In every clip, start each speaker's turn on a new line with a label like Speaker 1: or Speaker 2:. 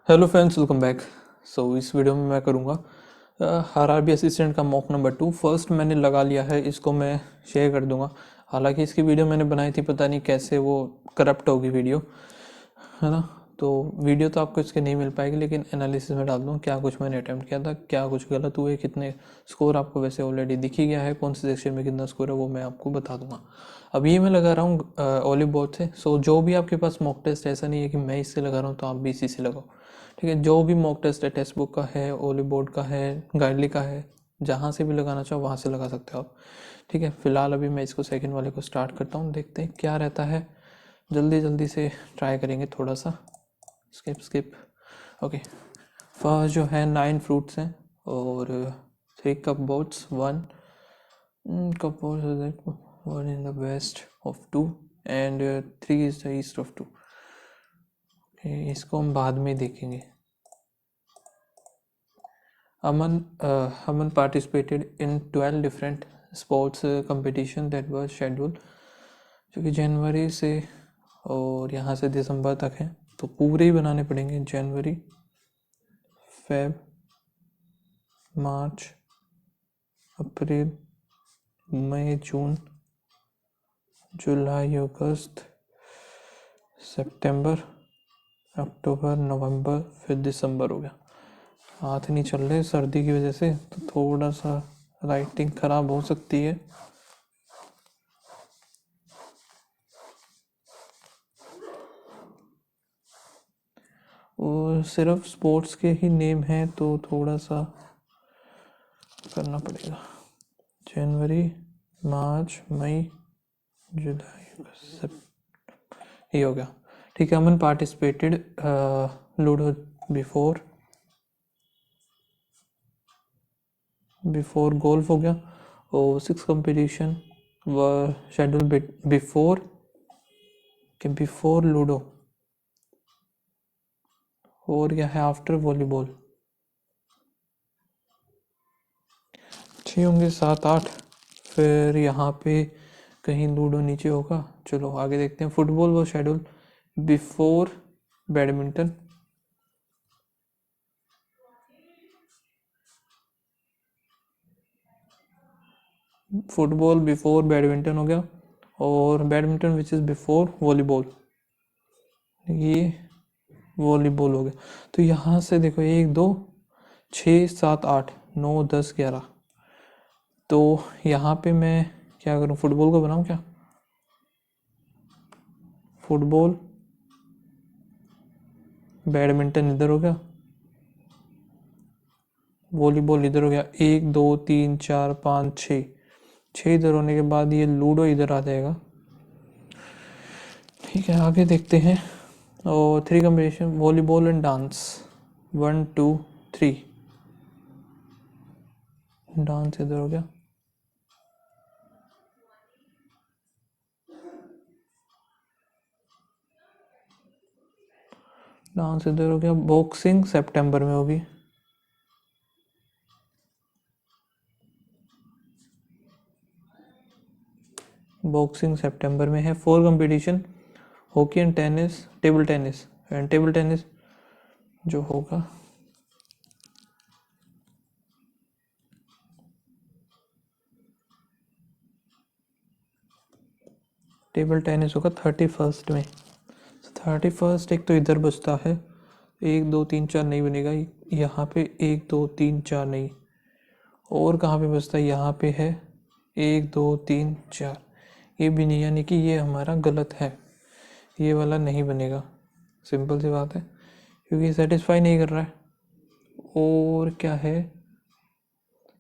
Speaker 1: Hello friends, welcome back. इस video में मैं करूँगा आरआरबी असिस्टेंट का मॉक नंबर 2। फर्स्ट मैंने लगा लिया है, इसको मैं शेयर कर दूंगा। हालांकि इसकी वीडियो मैंने बनाई थी, पता नहीं कैसे वो करप्ट होगी वीडियो, है ना। तो वीडियो तो आपको इसके नहीं मिल पाएगी, लेकिन एनालिसिस में डाल दूँ क्या कुछ मैंने अटैम्प्ट किया था, क्या कुछ गलत हुए, कितने स्कोर आपको वैसे ऑलरेडी दिख ही गया है, कौन से सेक्शन में कितना स्कोर है वो मैं आपको बता दूंगा। अब ये मैं लगा रहा हूँ ओलिव बोर्ड से। जो भी आपके पास मॉक टेस्ट, ऐसा नहीं है कि मैं इससे लगा रहा हूँ तो आप भी इसी से लगाओ, ठीक है। जो भी मॉक टेस्ट है, टेक्स्ट बुक का है, ओलिव बोर्ड का है, गाइडली का है, जहाँ से भी लगाना चाहो वहाँ से लगा सकते हो आप, ठीक है। फिलहाल अभी मैं इसको सेकंड वाले को स्टार्ट करता हूँ, देखते हैं क्या रहता है। जल्दी जल्दी से ट्राई करेंगे थोड़ा सा। Skip skip. ओके, फर्स्ट जो है 9 फ्रूट्स हैं और 3 cupboards, 1 cupboards, 1 in the west of 2 and 3 is the east of 2। इसको हम बाद में देखेंगे। Aman participated in 12 different sports competition that was scheduled, जो कि जनवरी से और यहाँ से दिसंबर तक है, तो पूरे ही बनाने पड़ेंगे। जनवरी, फेब, मार्च, अप्रैल, मई, जून, जुलाई, अगस्त, सितंबर, अक्टूबर, नवंबर, फिर दिसंबर हो गया। हाथ नहीं चल रहे सर्दी की वजह से, तो थोड़ा सा राइटिंग खराब हो सकती है। और सिर्फ स्पोर्ट्स के ही नेम हैं तो थोड़ा सा करना पड़ेगा। जनवरी, मार्च, मई, जुलाई, अगस्त, ये हो गया, ठीक है। अमन पार्टिसिपेटेड लूडो बिफोर गोल्फ हो गया, और 6 कंपटीशन वर शेड्यूल बिफोर लूडो। और क्या है आफ्टर वॉलीबॉल, अच्छे होंगे 7-8। फिर यहाँ पे कहीं लूडो नीचे होगा। चलो आगे देखते हैं। फुटबॉल वो schedule before badminton, football before badminton हो गया, और badminton which is before volleyball, ये वॉलीबॉल हो गया। तो यहाँ से देखो 1 2 6 7 8 9 10 11। तो यहाँ पे मैं क्या करूँ, फुटबॉल को बनाऊँ क्या? फुटबॉल, बैडमिंटन इधर हो गया, वॉलीबॉल इधर हो गया। 1 2 3 4 5 6 इधर होने के बाद ये लूडो इधर आ जाएगा, ठीक है। आगे देखते हैं। और 3 combination volleyball and dance, 1 2 3, dance इधर हो गया। डांस इधर हो गया। बॉक्सिंग सितंबर में होगी, बॉक्सिंग सितंबर में है। 4 competition hockey and tennis, table tennis and table tennis जो होगा, टेबल टेनिस होगा 31 में। 31 एक तो इधर बचता है, 1 2 3 4 नहीं बनेगा यहाँ पे, 1 2 3 4 नहीं। और कहाँ पे बचता है, यहाँ पे है 1 2 3 4, ये भी नहीं, यानी कि ये हमारा गलत है, ये वाला नहीं बनेगा। सिंपल सी बात है, क्योंकि सेटिस्फाई नहीं कर रहा है। और क्या है,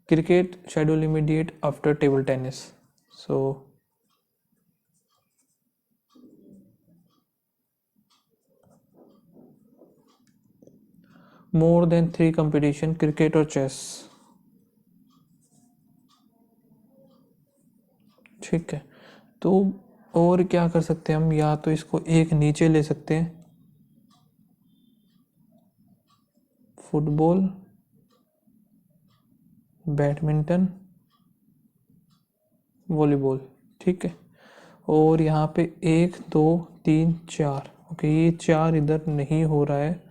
Speaker 1: cricket schedule immediate after table tennis. So more than 3 competition cricket और चेस, ठीक है। तो और क्या कर सकते हैं हम, या तो इसको एक नीचे ले सकते हैं, फुटबॉल, बैडमिंटन, वॉलीबॉल, ठीक है। और यहाँ पे 1 2 3 4, ओके, ये 4 इधर नहीं हो रहा है,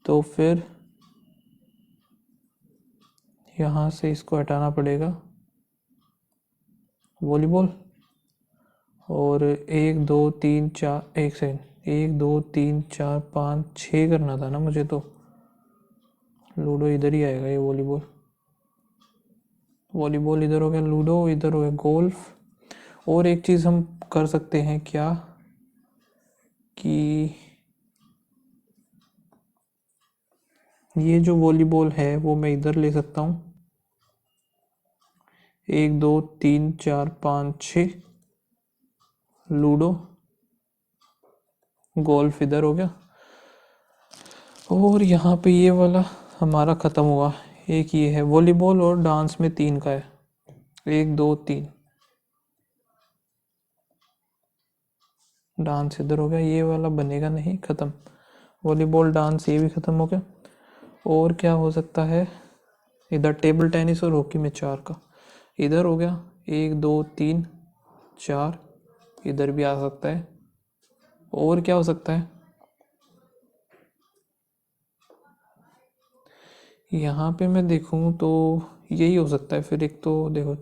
Speaker 1: तो फिर यहाँ से इसको हटाना पड़ेगा वॉलीबॉल। और 1 2 3 4 एक सेकेंड 1 2 3 4 5 6 करना था ना मुझे, तो लूडो इधर ही आएगा, ये वॉलीबॉल। वॉलीबॉल इधर हो गया, लूडो इधर हो गया, गोल्फ। और एक चीज़ हम कर सकते हैं क्या कि ये जो वॉलीबॉल है वो मैं इधर ले सकता हूँ। 1 2 3 4 5 6 लूडो, गोल्फ इधर हो गया। और यहाँ पे ये वाला हमारा ख़त्म हुआ। एक ये है वॉलीबॉल और डांस में 3 का है, 1 2 3। डांस इधर हो गया, ये वाला बनेगा नहीं, ख़त्म। वॉलीबॉल डांस ये भी ख़त्म हो गया। और क्या हो सकता है, इधर टेबल टेनिस और हॉकी में 4 का इधर हो गया। 1 2 3 4 इधर भी आ सकता है। और क्या हो सकता है, यहाँ पे मैं देखूँ तो यही हो सकता है। फिर एक तो देखो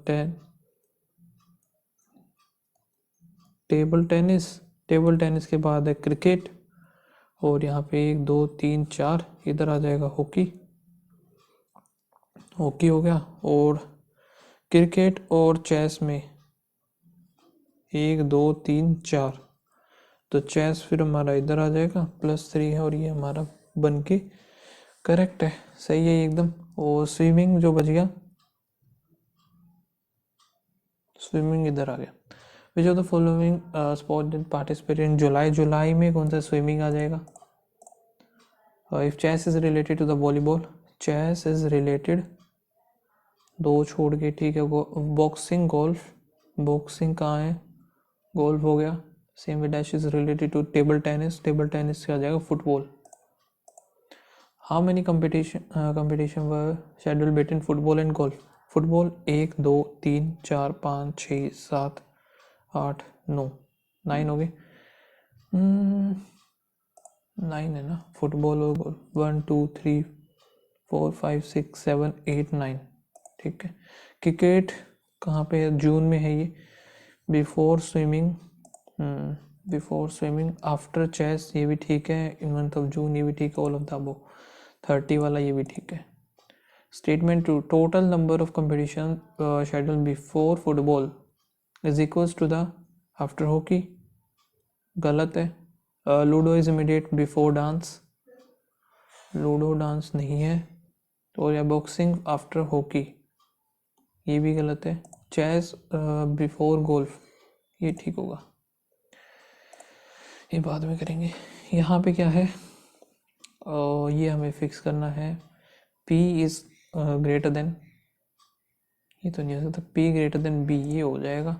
Speaker 1: टेबल टेनिस के बाद है क्रिकेट। और यहाँ पे 1 2 3 4 इधर आ जाएगा हॉकी, हॉकी हो गया। और क्रिकेट और चेस में 1 2 3 4, तो चेस फिर हमारा इधर आ जाएगा, +3 है। और ये हमारा बन के करेक्ट है, सही है एकदम। और स्विमिंग जो बच गया, स्विमिंग इधर आ गया। Which of the following sport did participate in July, जुलाई में कौन सा स्विमिंग आ जाएगा। If chess is related to the volleyball, chess is related, 2 छोड़ के ठीक है। बॉक्सिंग, गोल्फ, बॉक्सिंग कहाँ है, गोल्फ हो गया। Same way dash is related to table tennis, table tennis से आ जाएगा football. How many competition were schedule between football and golf. Football 1 2 3 4 5 6 7 8 9, 9 हो गए। 9 है ना फुटबॉल और गोल्फ। 1 2 3 4 5 6 7 8 9, ठीक है। क्रिकेट कहाँ पे है, जून में है ये। बिफोर स्विमिंग, आफ्टर चेस ये भी ठीक है। इन मंथ ऑफ जून ये भी ठीक है। ऑल ऑफ द अबव 30 वाला ये भी ठीक है। Statement two, total number of competition schedule before football is equals to the after hockey, गलत है। Ludo is immediate before dance, ludo dance नहीं है। तो या बॉक्सिंग आफ्टर हॉकी, ये भी गलत है। चेस बिफोर गोल्फ, ये ठीक होगा, ये बाद में करेंगे। यहाँ पे क्या है, ये हमें फिक्स करना है। P इज ग्रेटर देन, ये तो नहीं हो सकता। P ग्रेटर देन B, ये हो जाएगा।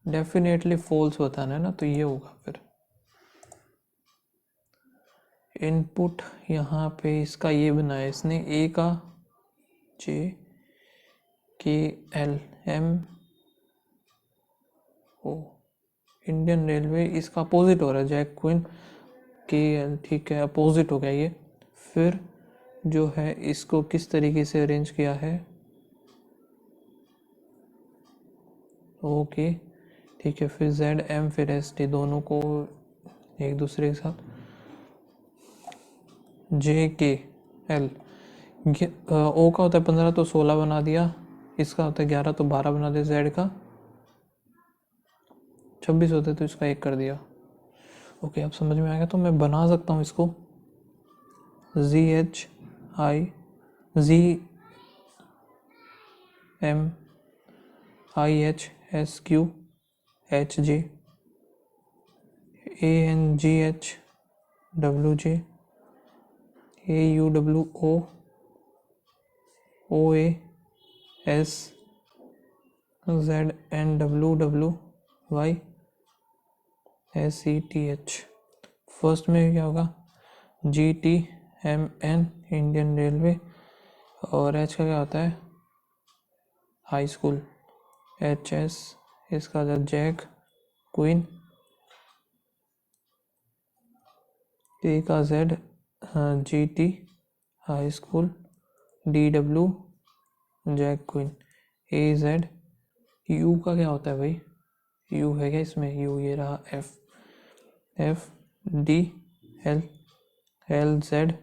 Speaker 1: डेफिनेटली फॉल्स बताना है ना, तो ये होगा फिर। इनपुट यहाँ पे इसका ये बनाया इसने, A का JKLM ओ, इंडियन रेलवे, इसका अपोजिट हो रहा है, जैक क्वीन KL, ठीक है, अपोजिट हो गया ये। फिर जो है इसको किस तरीके से अरेंज किया है, ओके ठीक है। फिर ZM फिर ST, दोनों को एक दूसरे के साथ। JKL, O का होता है 15 तो 16 बना दिया, इसका होता है 11 तो 12 बना दिया, Z का 26 होता है तो इसका 1 कर दिया। ओके, अब समझ में आ गया। तो मैं बना सकता हूँ इसको ZMIHSQ, फर्स्ट में क्या होगा, GTMN इंडियन रेलवे। और H का क्या होता है, हाई स्कूल। HS इसका जैक क्वीन। ए का Z, GT high school, DW jack queen, AZ, U का क्या होता है भाई, यू है क्या इसमें, यू ये रहा, FD LZ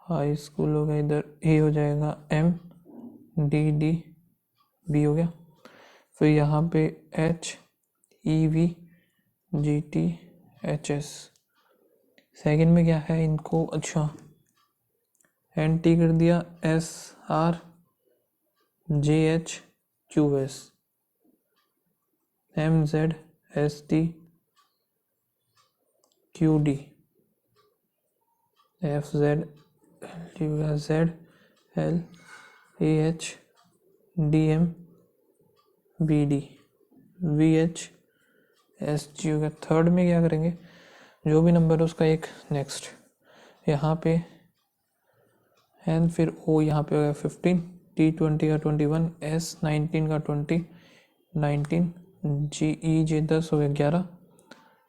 Speaker 1: हाई स्कूल हो गया, इधर ए हो जाएगा, MDD बी हो गया, फिर यहाँ पे HEV GT HS। सेकंड में क्या है इनको, अच्छा NT कर दिया, SR JH QS, MZ ST QD, FZ Z L AH DM BD VH SG हो गया। थर्ड में क्या करेंगे, जो भी नंबर है उसका एक नेक्स्ट, यहाँ पे एन, फिर ओ, यहाँ पे हो गया 15, T20 का 21, S19 का 20 19, GE 10 हो गया 11,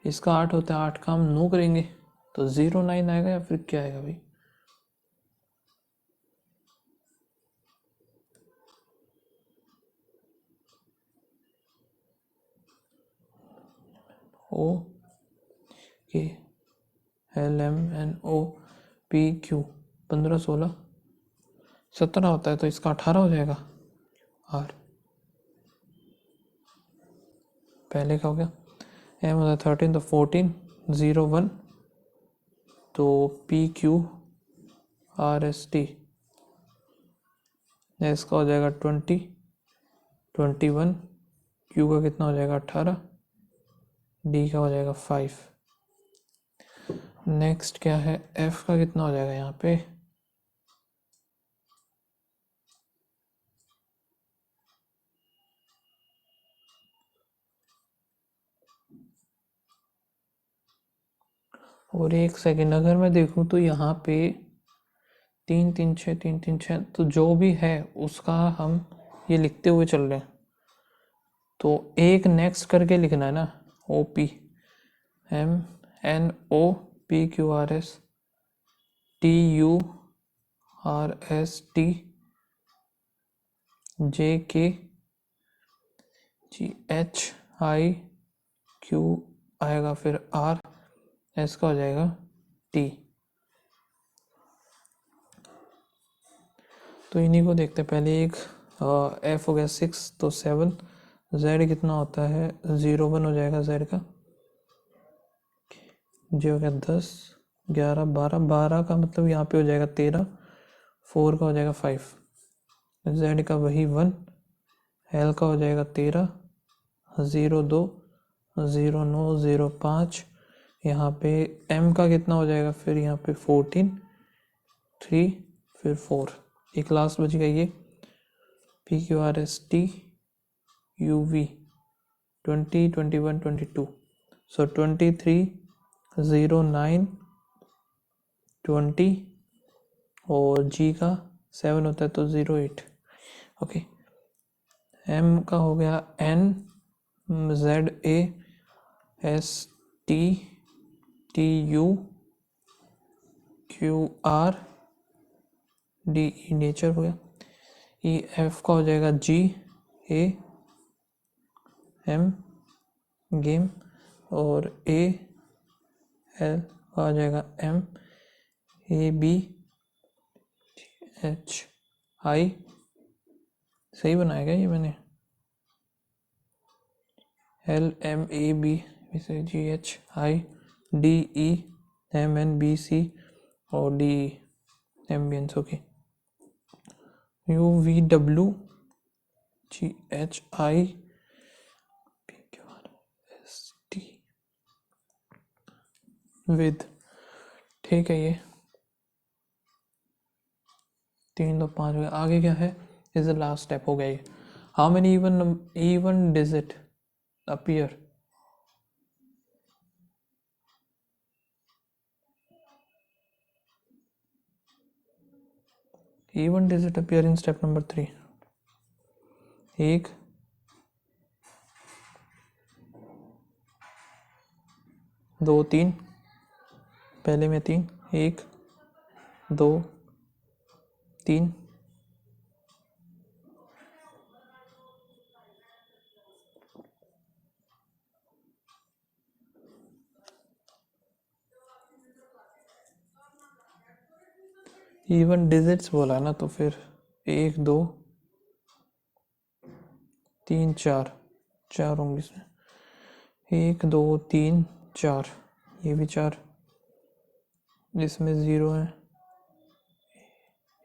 Speaker 1: इसका 8 होता है, 8 का हम 9 करेंगे तो 09 आएगा या फिर क्या आएगा भाई, O K LMNO PQ 15 16 17 होता है तो इसका 18 हो जाएगा, आर पहले का हो गया, एम होता है 13 तो 14 01 तो PQRST, एस का हो जाएगा 20 21, क्यू का कितना हो जाएगा 18, डी का हो जाएगा 5। नेक्स्ट क्या है, एफ का कितना हो जाएगा यहाँ पे, और एक सेकेंड, अगर मैं देखूं तो यहाँ पे 3 3 6 3 3 6, तो जो भी है उसका हम ये लिखते हुए चल रहे हैं, तो एक नेक्स्ट करके लिखना है ना, OP MNO PQRS TURST JK GHIQ आएगा, फिर R, S का हो जाएगा T। तो इन्हीं को देखते हैं, पहले एक F हो गया 6 तो 7, Z कितना होता है 01 हो जाएगा Z का, J हो गया 10 11 12 12 का मतलब यहाँ पे हो जाएगा 13, 4 का हो जाएगा 5, Z का वही 1, L का हो जाएगा 13, 02 09 05, यहाँ पे M का कितना हो जाएगा, फिर यहाँ पे 14 3 फिर 4, एक लास्ट बच गया ये PQRST UV 20 21 22, सो 23 09 20 और G का 7 होता है तो 08, ओके। M का हो गया N ZA ST TU QR DE nature हो गया, EF का हो जाएगा GAM गेम, और AL का हो जाएगा MABHI, सही बनाया क्या ये मैंने, LMABGHIDEMNBC और DE ambience, okay. UVW GHIPQRST with, ठीक है, ये 3 तो 5 हो गया। आगे क्या है, इज द लास्ट स्टेप हो गया ये, how many even digit appear, even digit appear in step number 3, 1 2 3 पहले में 3, 1 2 3, इवन डिजिट्स बोला ना तो फिर 1 2 3 4 4 होंगे इसमें, 1 2 3 4, ये भी 4, इसमें 0 है,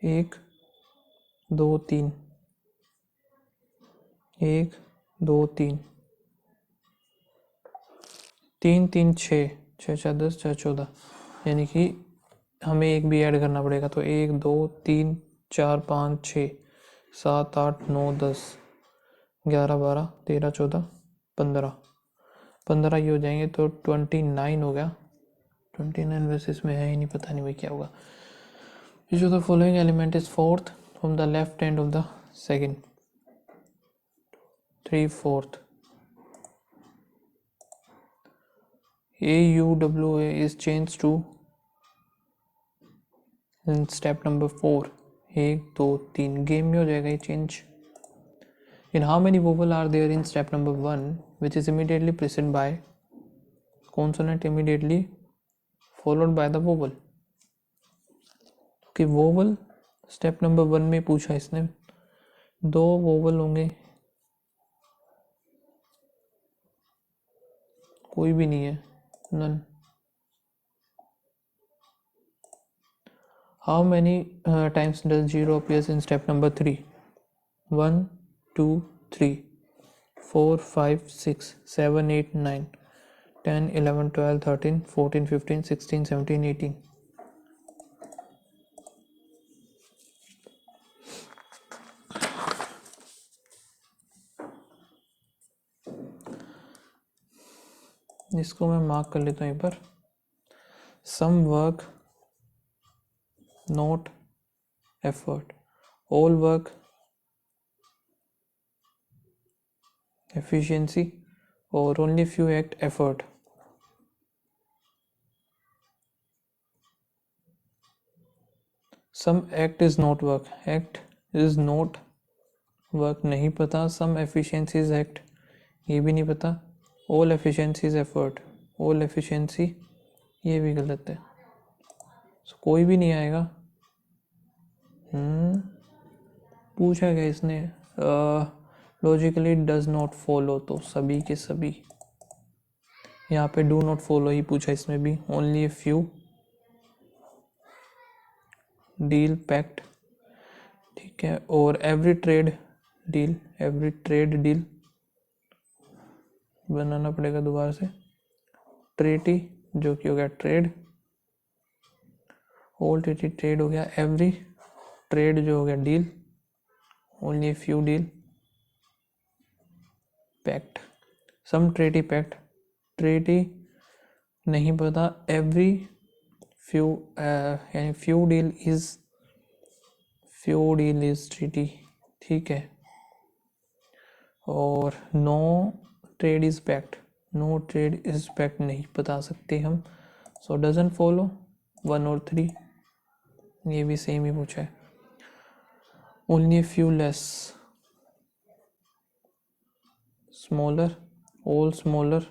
Speaker 1: 1 2 3, 1 2 3, 3 3 6, 6 4 10, 6 14, यानी कि हमें एक भी ऐड करना पड़ेगा। तो 1 2 3 4 5 6 7 8 9 10 11 12 13 14 15, 15 ये हो जाएंगे तो 29 हो गया। 29 वैसे इसमें है ही नहीं, पता नहीं भाई क्या होगा। जो the following element is fourth from the left end of the second, 3 4th, AUWA is changed to in step number 4, 1 2 3, game में हो जाएगा ये change. In how many vowel are there in step number 1 which is immediately preceded by consonant immediately followed by the vowel? कि vowel step number 1 में पूछा इसने, 2 vowel होंगे, कोई भी नहीं है, none. How many times does 0 appears in step number 3? 1 2 3 4 5 6 7 8 9 10 11 12 13 14 15 16 17 18. इसको मैं मार्क कर लेता हूँ एक बार। Some work not effort, all work efficiency, or only few act effort. Some act is not work, act is not work नहीं पता, some efficiency is act ये भी नहीं पता, all efficiency is effort, all efficiency ये भी गलत है, so, कोई भी नहीं आएगा। पूछा गया इसने लॉजिकली डज नॉट फॉलो, तो सभी के सभी। यहाँ पे डू नॉट फॉलो ही पूछा इसमें भी, only a few, deal pact, ठीक है, और every trade deal, every trade deal बनाना पड़ेगा दोबारा से, ट्रेटी जो कि हो गया ट्रेड, ऑल ट्रेटी ट्रेड हो गया, एवरी ट्रेड जो हो गया deal, only a few deal, pact, some treaty pact, treaty नहीं पता, एवरी फ्यू यानी फ्यू डील इज ट्रेटी, ठीक है, और no trade is pact, no trade is pact नहीं बता सकते हम, सो डजंट फॉलो 1 और 3 ये भी सेम ही पूछा है, only few less, smaller, all smaller,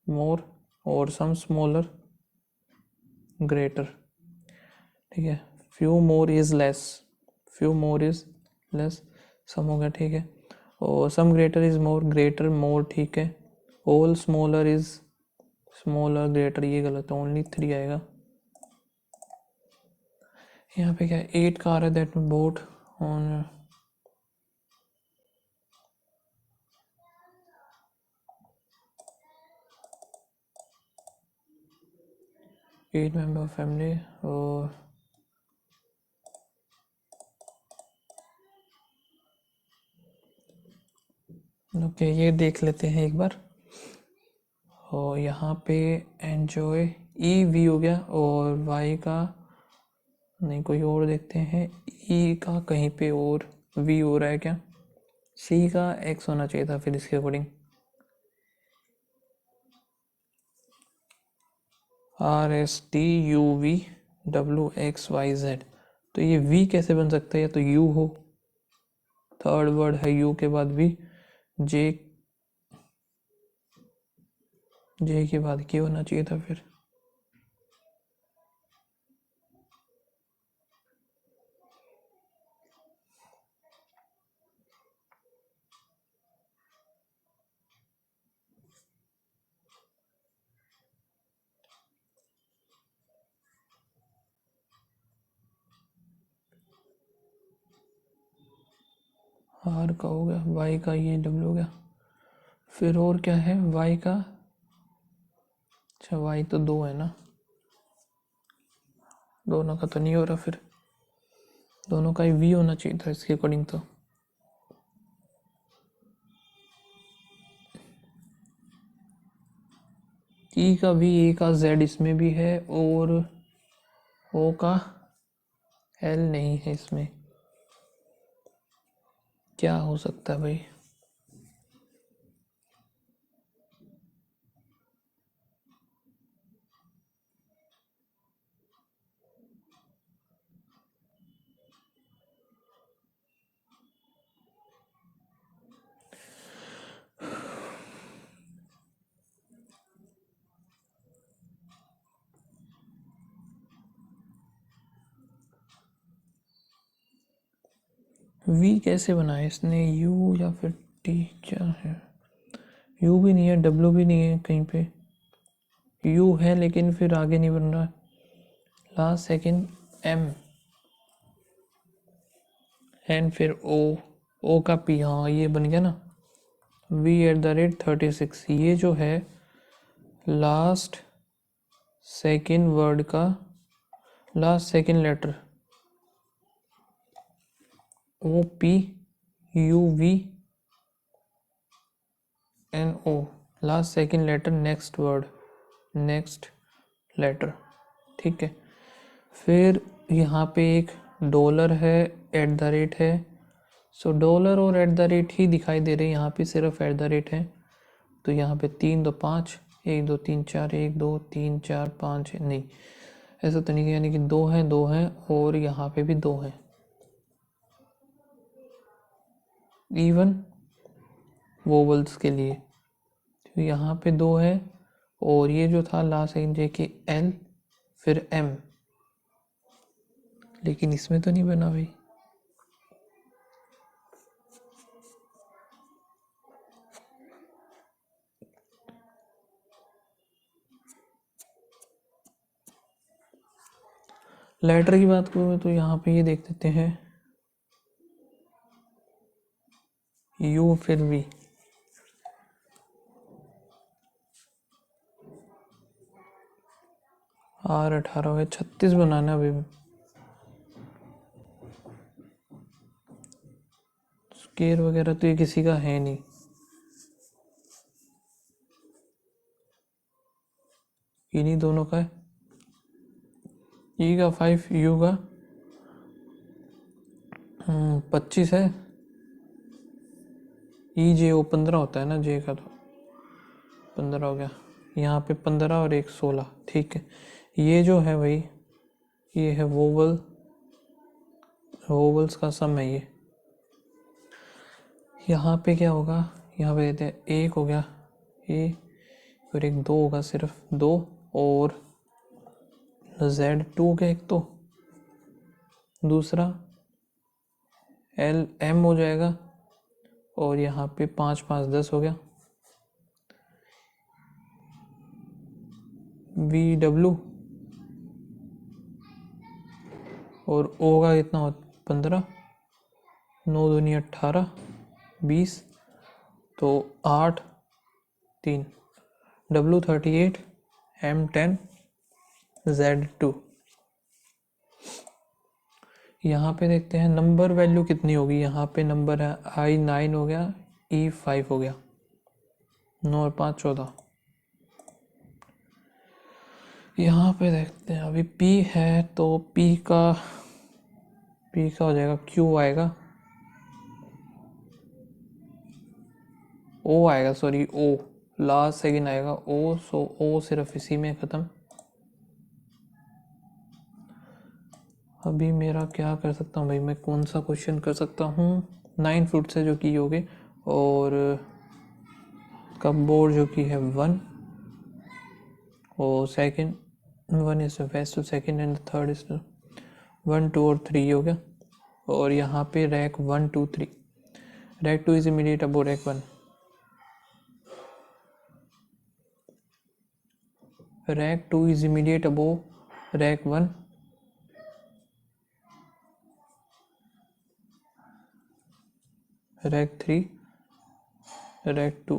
Speaker 1: more और सम स्मॉलर, ग्रेटर, ठीक है, few more is less, few more is less, some हो गया, ठीक है, और some greater is more, greater more, ठीक है, all smaller is smaller greater ये गलत है, ओनली 3 आएगा। यहाँ पे क्या 8 का आ रहा है, that boat on 8 member family, और ओके ये देख लेते हैं एक बार, और यहाँ पे एंजॉय ई वी हो गया, और वाई का नहीं कोई और देखते हैं, ई का कहीं पे और वी हो रहा है क्या, सी का एक्स होना चाहिए था फिर इसके अकॉर्डिंग, RSTUVWXYZ। तो ये V कैसे बन सकता है? या तो U हो, थर्ड वर्ड है U के बाद V, J के बाद K होना चाहिए था फिर। R का हो गया, Y का ये W हो गया, फिर और क्या है Y का? अच्छा Y तो 2 है ना, दोनों का तो नहीं हो रहा, फिर दोनों का ही V होना चाहिए था इसके अकॉर्डिंग तो। E का V, A का Z इसमें भी है, और O का L नहीं है इसमें। क्या हो सकता है भाई? V कैसे बनाया इसने? U या फिर T? क्या है? U भी नहीं है, W भी नहीं है कहीं पे, U है लेकिन फिर आगे नहीं बन रहा। लास्ट सेकंड M एंड फिर O का P, हाँ ये बन गया ना, V@36। ये जो है लास्ट सेकंड वर्ड का last second letter, OPUVNO, last second letter next word, next letter, ठीक है। फिर यहाँ पे एक डॉलर है, @ है, सो डॉलर और @ ही दिखाई दे रहे हैं यहाँ पे, सिर्फ @ है। तो यहाँ पे 3 2 5, 1 2 3 4, 1 2 3 4 5, नहीं ऐसा तो नहीं, यानी कि 2 हैं 2 हैं, और यहाँ पे भी 2 हैं, इवन वोवल्स के लिए। तो यहाँ पे 2 है, और ये जो था लास्ट सेकंड जे के L फिर M, लेकिन इसमें तो नहीं बना भाई। लेटर की बात करूँ तो यहाँ पे ये देख लेते हैं, U फिर V, R18 है, 36 बनाना अभी। स्केयर वगैरह तो ये किसी का है नहीं, इन्हीं दोनों का है। E का 5, U का 25 है, EJO 15 होता है ना, J का तो 15 हो गया, यहाँ पे 15 और 1 16, ठीक है। ये जो है भाई, ये है वोवल्स का सम है ये। यहाँ पे क्या होगा? यहाँ पे देते हैं 1 हो गया ए, और एक 2 होगा, सिर्फ 2, और Z2 हो गया एक, तो दूसरा LM हो जाएगा, और यहाँ पे 5 5 10 हो गया, VW, और O का कितना हो 15, 9 दूनी 18, 20, तो 8 3, W38, M10, Z2। यहाँ पे देखते हैं नंबर वैल्यू कितनी होगी। यहाँ पे नंबर है I9 हो गया, E5 हो गया, 9 और 5 14। यहाँ पे देखते हैं, अभी P है तो P का हो जाएगा, Q आएगा, O आएगा, सॉरी O लास्ट सेकंड आएगा, O, सो O सिर्फ इसी में ख़त्म, अभी मेरा क्या कर सकता हूँ भाई, मैं कौन सा क्वेश्चन कर सकता हूँ। 9 फ्रूट्स है जो कि हो गए, और कपबोर्ड जो कि है 1, और second 1 is the best, second and third is 1 2 और 3 हो गया। और यहाँ पे rack 1 2 3, rack 2 is immediate above rack 1, rack 2 is immediate above rack 1, rack 3, rack 2,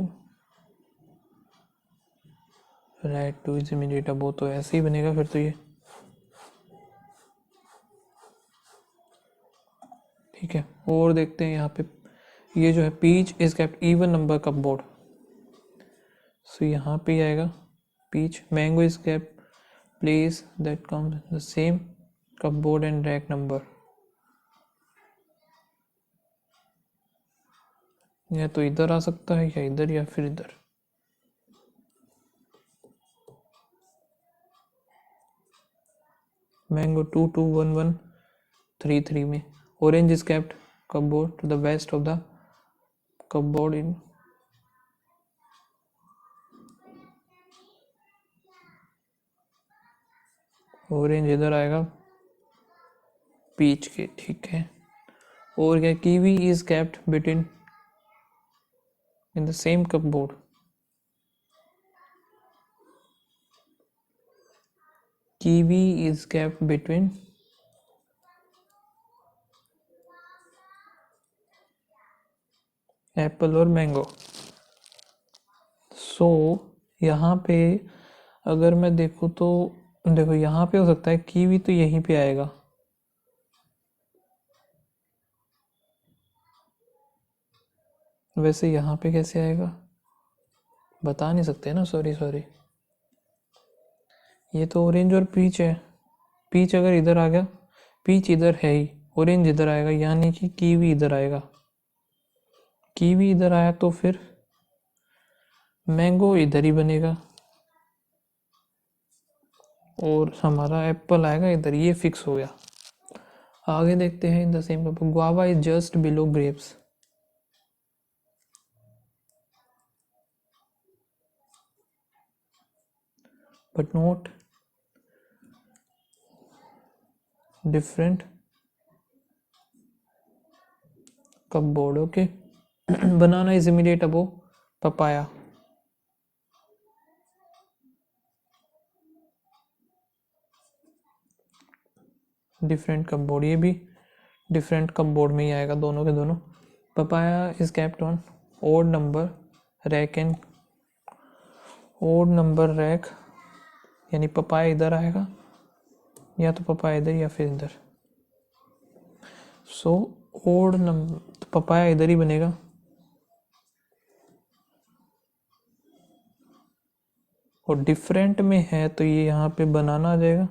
Speaker 1: rack 2 is immediate above, तो ऐसे ही बनेगा फिर तो ये, ठीक है। और देखते हैं यहाँ पे, ये जो है peach is kept even number cupboard, so यहाँ पे आएगा peach. Mango is kept place that comes the same cupboard and rack number, या तो इधर आ सकता है या इधर या फिर इधर। मैंगो 2 2 1 1 3 3 में। Orange is kept cupboard to the west of the cupboard in, orange इधर आएगा पीच के, ठीक है। और क्या, kiwi is kept between in the same cupboard, kiwi is kept between apple और मैंगो। सो यहाँ पे अगर मैं देखूँ तो देखो, यहाँ पे हो सकता है कीवी तो यहीं पे आएगा, वैसे यहाँ पे कैसे आएगा बता नहीं सकते ना, सॉरी सॉरी। ये तो ऑरेंज और पीच है, पीच अगर इधर आ गया, पीच इधर है ही, ऑरेंज इधर आएगा, यानी कि कीवी इधर आएगा। कीवी इधर आया तो फिर मैंगो इधर ही बनेगा, और हमारा एप्पल आएगा इधर, ये फिक्स हो गया। आगे देखते हैं इन the same paper, guava is just below grapes, but not different cupboard, okay. Banana is immediate above papaya, different cupboard, ये भी डिफरेंट कपबोर्ड में ही आएगा दोनों के दोनों। Papaya is kept on odd number rack and odd number rack, यानी papaya इधर आएगा, या तो पपाया इधर या फिर इधर। सो ओड नंबर, तो पपाया इधर ही बनेगा, और डिफरेंट में है तो ये यहाँ पे बनाना आ जाएगा।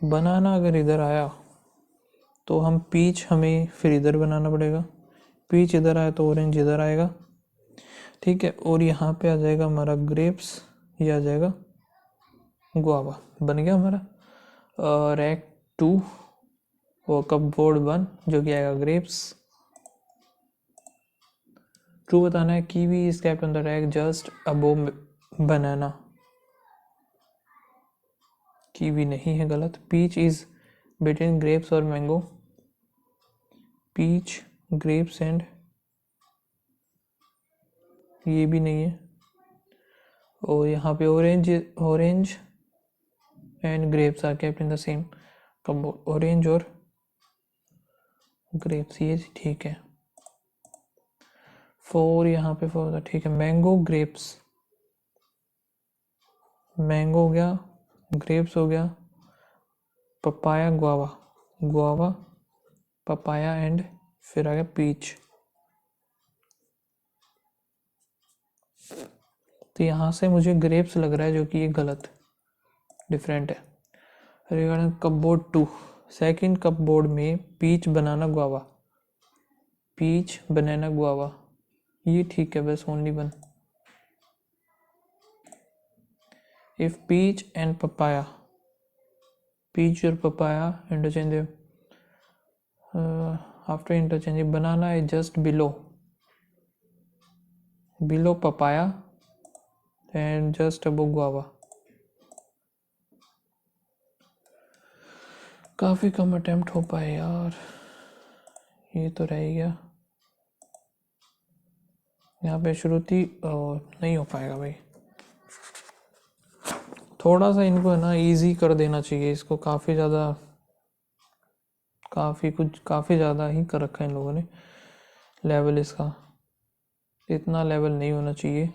Speaker 1: बनाना अगर इधर आया तो हम पीच हमें फिर इधर बनाना पड़ेगा, पीच इधर आया तो ऑरेंज इधर आएगा, ठीक है। और यहाँ पे आ जाएगा हमारा ग्रेप्स, ये आ जाएगा गुआवा, बन गया हमारा रैक 2 और कपबोर्ड 1 जो कि आएगा ग्रेप्स। ट्रू बताना है, kiwi is kept on the rack just above banana, kiwi नहीं है, गलत। पीच इज बिटवीन ग्रेप्स और मैंगो, पीच ग्रेप्स एंड, ये भी नहीं है। और यहाँ पे orange orange and grapes are kept in the same cupboard, orange और ग्रेप्स, ये ठीक है। 4 यहाँ पे 4 था, ठीक है। मैंगो ग्रेप्स, मैंगो हो गया, ग्रेप्स हो गया, papaya guava, guava papaya and फिर आ गया पीच। तो यहाँ से मुझे ग्रेप्स लग रहा है, जो कि ये गलत डिफरेंट है। रिगार्डिंग कपबोर्ड 2, सेकंड कपबोर्ड में peach banana guava, peach banana guava, ये ठीक है, बस only one. If peach and papaya peach or papaya interchangeable. After interchanging, banana is just below papaya and just above guava. काफ़ी कम attempt हो पाए यार, ये तो रह गया यहाँ पे श्रुति। नहीं हो पाएगा भाई, थोड़ा सा इनको है ना इजी कर देना चाहिए इसको। काफ़ी ज़्यादा ही कर रखा है इन लोगों ने लेवल इसका, इतना लेवल नहीं होना चाहिए।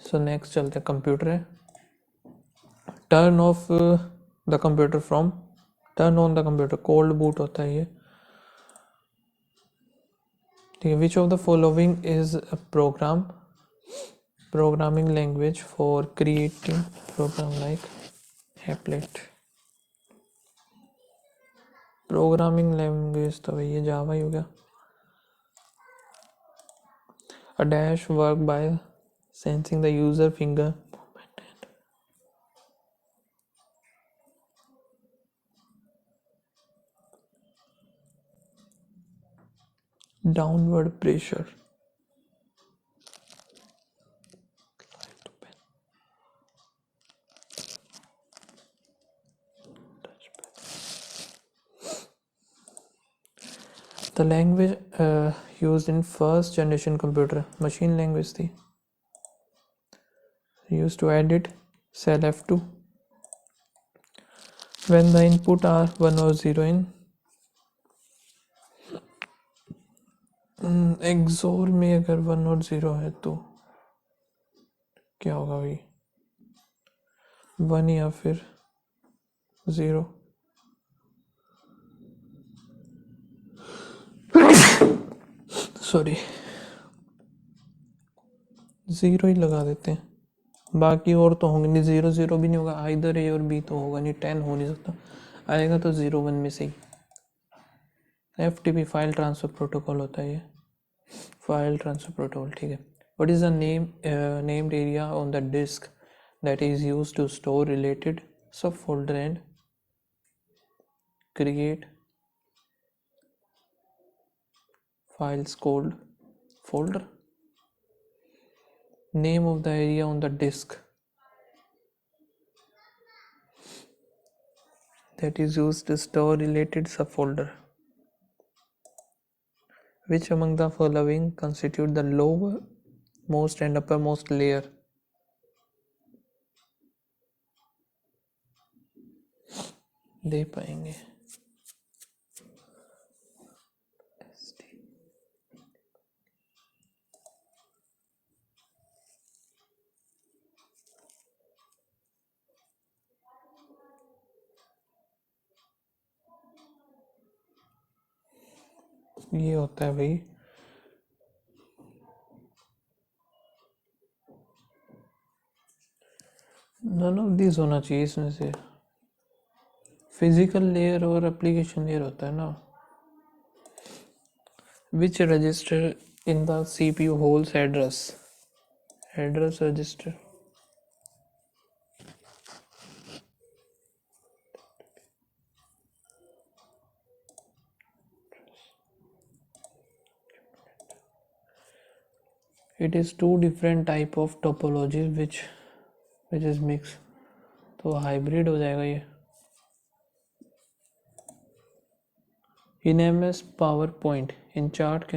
Speaker 1: सो नेक्स्ट चलते हैं कंप्यूटर है। Turn off the computer from turn on the computer, cold boot होता है ये, ठीक है। Which of the following is a programming language for creating program like applet. Programming language तो ये जावा ही हो गया। A dash work by sensing the user finger downward pressure. The language used in first generation computer, machine language थी, used to edit cell F2 when the input are 1 or 0 in XOR में अगर 1 और 0 है तो क्या होगा भाई, 1 या फिर 0। सॉरी, 0 ही लगा देते हैं, बाकी और तो होंगे नहीं। 0 0 भी नहीं होगा, आइदर ए और बी तो होगा नहीं, 10 हो नहीं सकता, आएगा तो 0 1 में से ही। FTP फाइल ट्रांसफर प्रोटोकॉल होता है ये, फाइल ट्रांसफर प्रोटोकॉल, ठीक है। What is the named area on the disk that is used to store related subfolder and create files called folder? Name of the area on the disk that is used to store related subfolder. Which among the following constitute the lowermost and uppermost layer? दे पाएंगे। ये होता है भाई none of this होना चाहिए इसमें से, physical layer और एप्लीकेशन लेयर होता है ना। Which register in the CPU holds address register. It is two different type of topology which is mix, तो हाइब्रिड हो जाएगा ये। In MS PowerPoint, a chart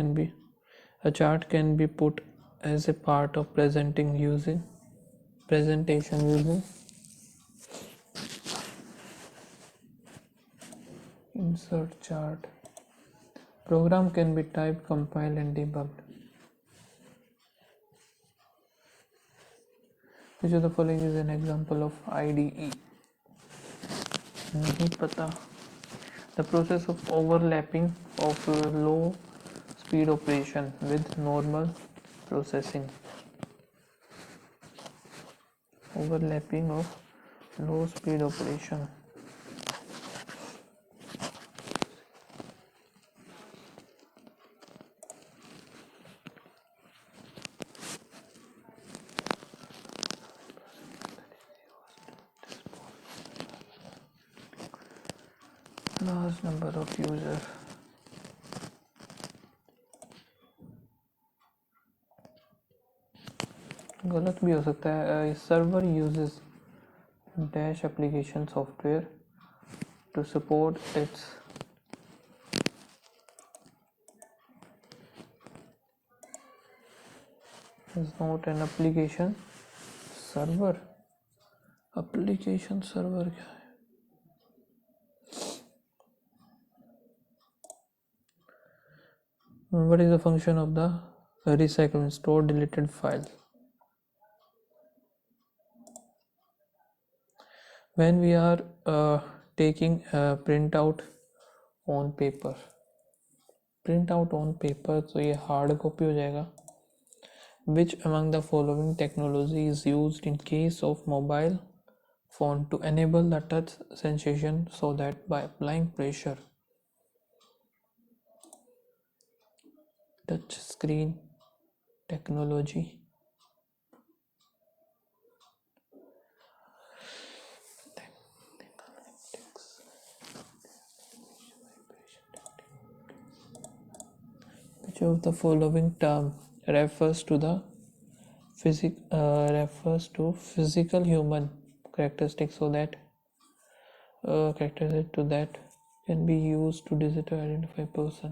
Speaker 1: can be put as a part of presentation using insert chart. Program can be typed, compiled and debugged. Which of the following is an example of IDE? नहीं पता। The process of overlapping of low speed operation with normal processing. Overlapping of low speed operation. Large number of user, गलत भी हो सकता है। Server uses dash application software to support its is not an application server. Application server क्या है? What is the function of the recycle and store deleted file? When we are taking a printout on paper, तो ये hard copy हो जाएगा। Which among the following technology is used in case of mobile phone to enable the touch sensation so that by applying pressure, touch screen technology, which of the following term refers to physical human characteristics so that characteristic to that can be used to digitally identify person?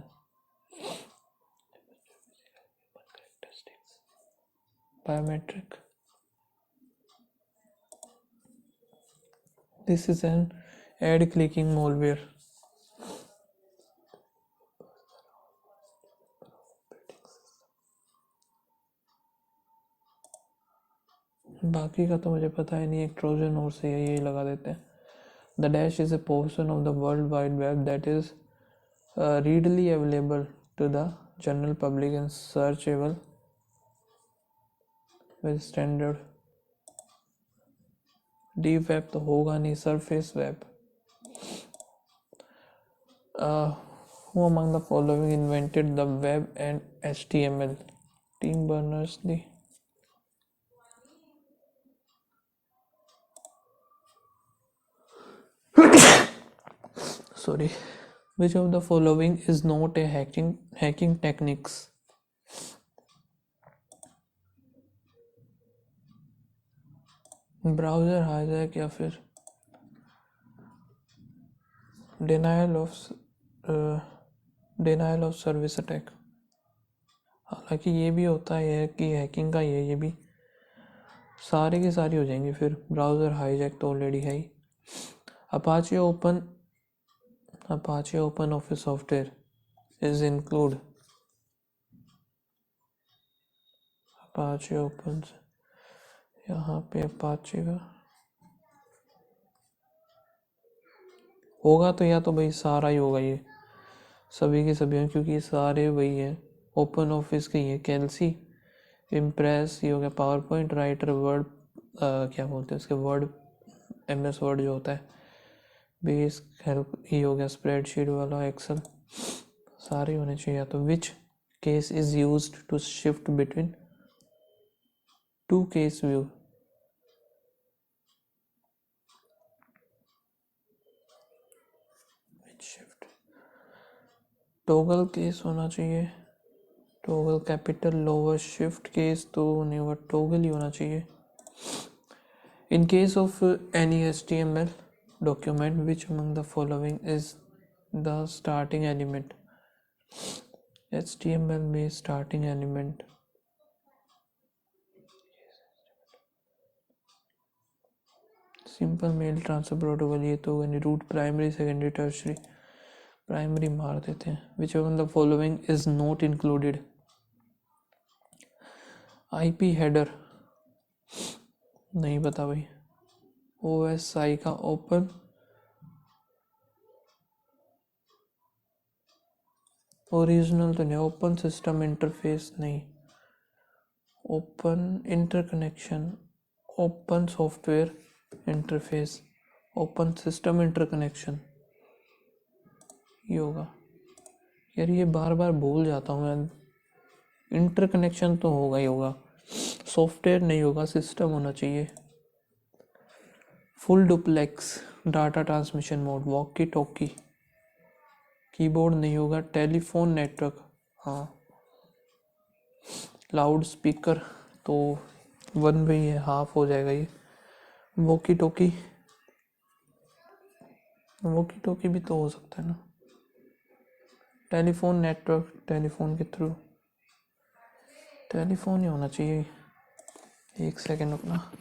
Speaker 1: Biometric. This is an ad clicking malware. बाकी का तो मुझे पता है नहीं, एक Trojan और से यही लगा देते हैं। The dash is a portion of the World Wide Web that is readily available to the general public and searchable with standard deep web तो होगा नहीं, surface web. Who among the following invented the web and HTML? Tim Berners-Lee. Sorry. Which of the following is not a hacking techniques? Browser hijack या फिर denial of service attack. हालांकि ये भी होता है कि हैकिंग का ये भी सारी की सारी हो जाएंगी। फिर ब्राउजर हाईजैक तो ऑलरेडी है ही। Apache open office software is include Apache open, यहाँ पे अपाचे का होगा तो या तो भाई सारा ही होगा, ये सभी के सभी, क्योंकि ये सारे वही है। ओपन ऑफिस के ये कैल्सी, इम्प्रेस, ये हो गया पावर पॉइंट, राइटर, वर्ड, क्या बोलते हैं उसके, वर्ड, MS वर्ड जो होता है, बेस, हेल्प, ये हो गया स्प्रेडशीट वाला, एक्सेल, सारे होने चाहिए। तो which case is used to shift between two case view? Shift toggle case होना चाहिए, toggle capital lower, shift case तो नहीं होगा, टॉगल ही होना चाहिए। In case of any HTML document, which among the following is the starting element? HTML में starting element simple mail transfer protocol, ये तो root, primary, secondary, tertiary, primary मार देते हैं। Which among the following is not included? IP header नहीं पता भाई। OSI का ओपन ओरिजिनल तो नहीं, ओपन सिस्टम इंटरफेस नहीं, open interconnection, open software interface, open system interconnection, ये होगा। यार ये बार बार भूल जाता हूँ मैं। इंटरकनेक्शन तो होगा ही होगा, सॉफ्टवेयर नहीं होगा, सिस्टम होना चाहिए। Full duplex data transmission mode, walkie talkie, keyboard नहीं होगा, टेलीफोन नेटवर्क, हाँ। लाउड स्पीकर तो वन वे ही है, हाफ हो जाएगा ये। वोकी टोकी, वोकी टोकी भी तो हो सकता है ना। टेलीफोन नेटवर्क, टेलीफोन के थ्रू, टेलीफोन ही होना चाहिए। एक सेकेंड रुकना।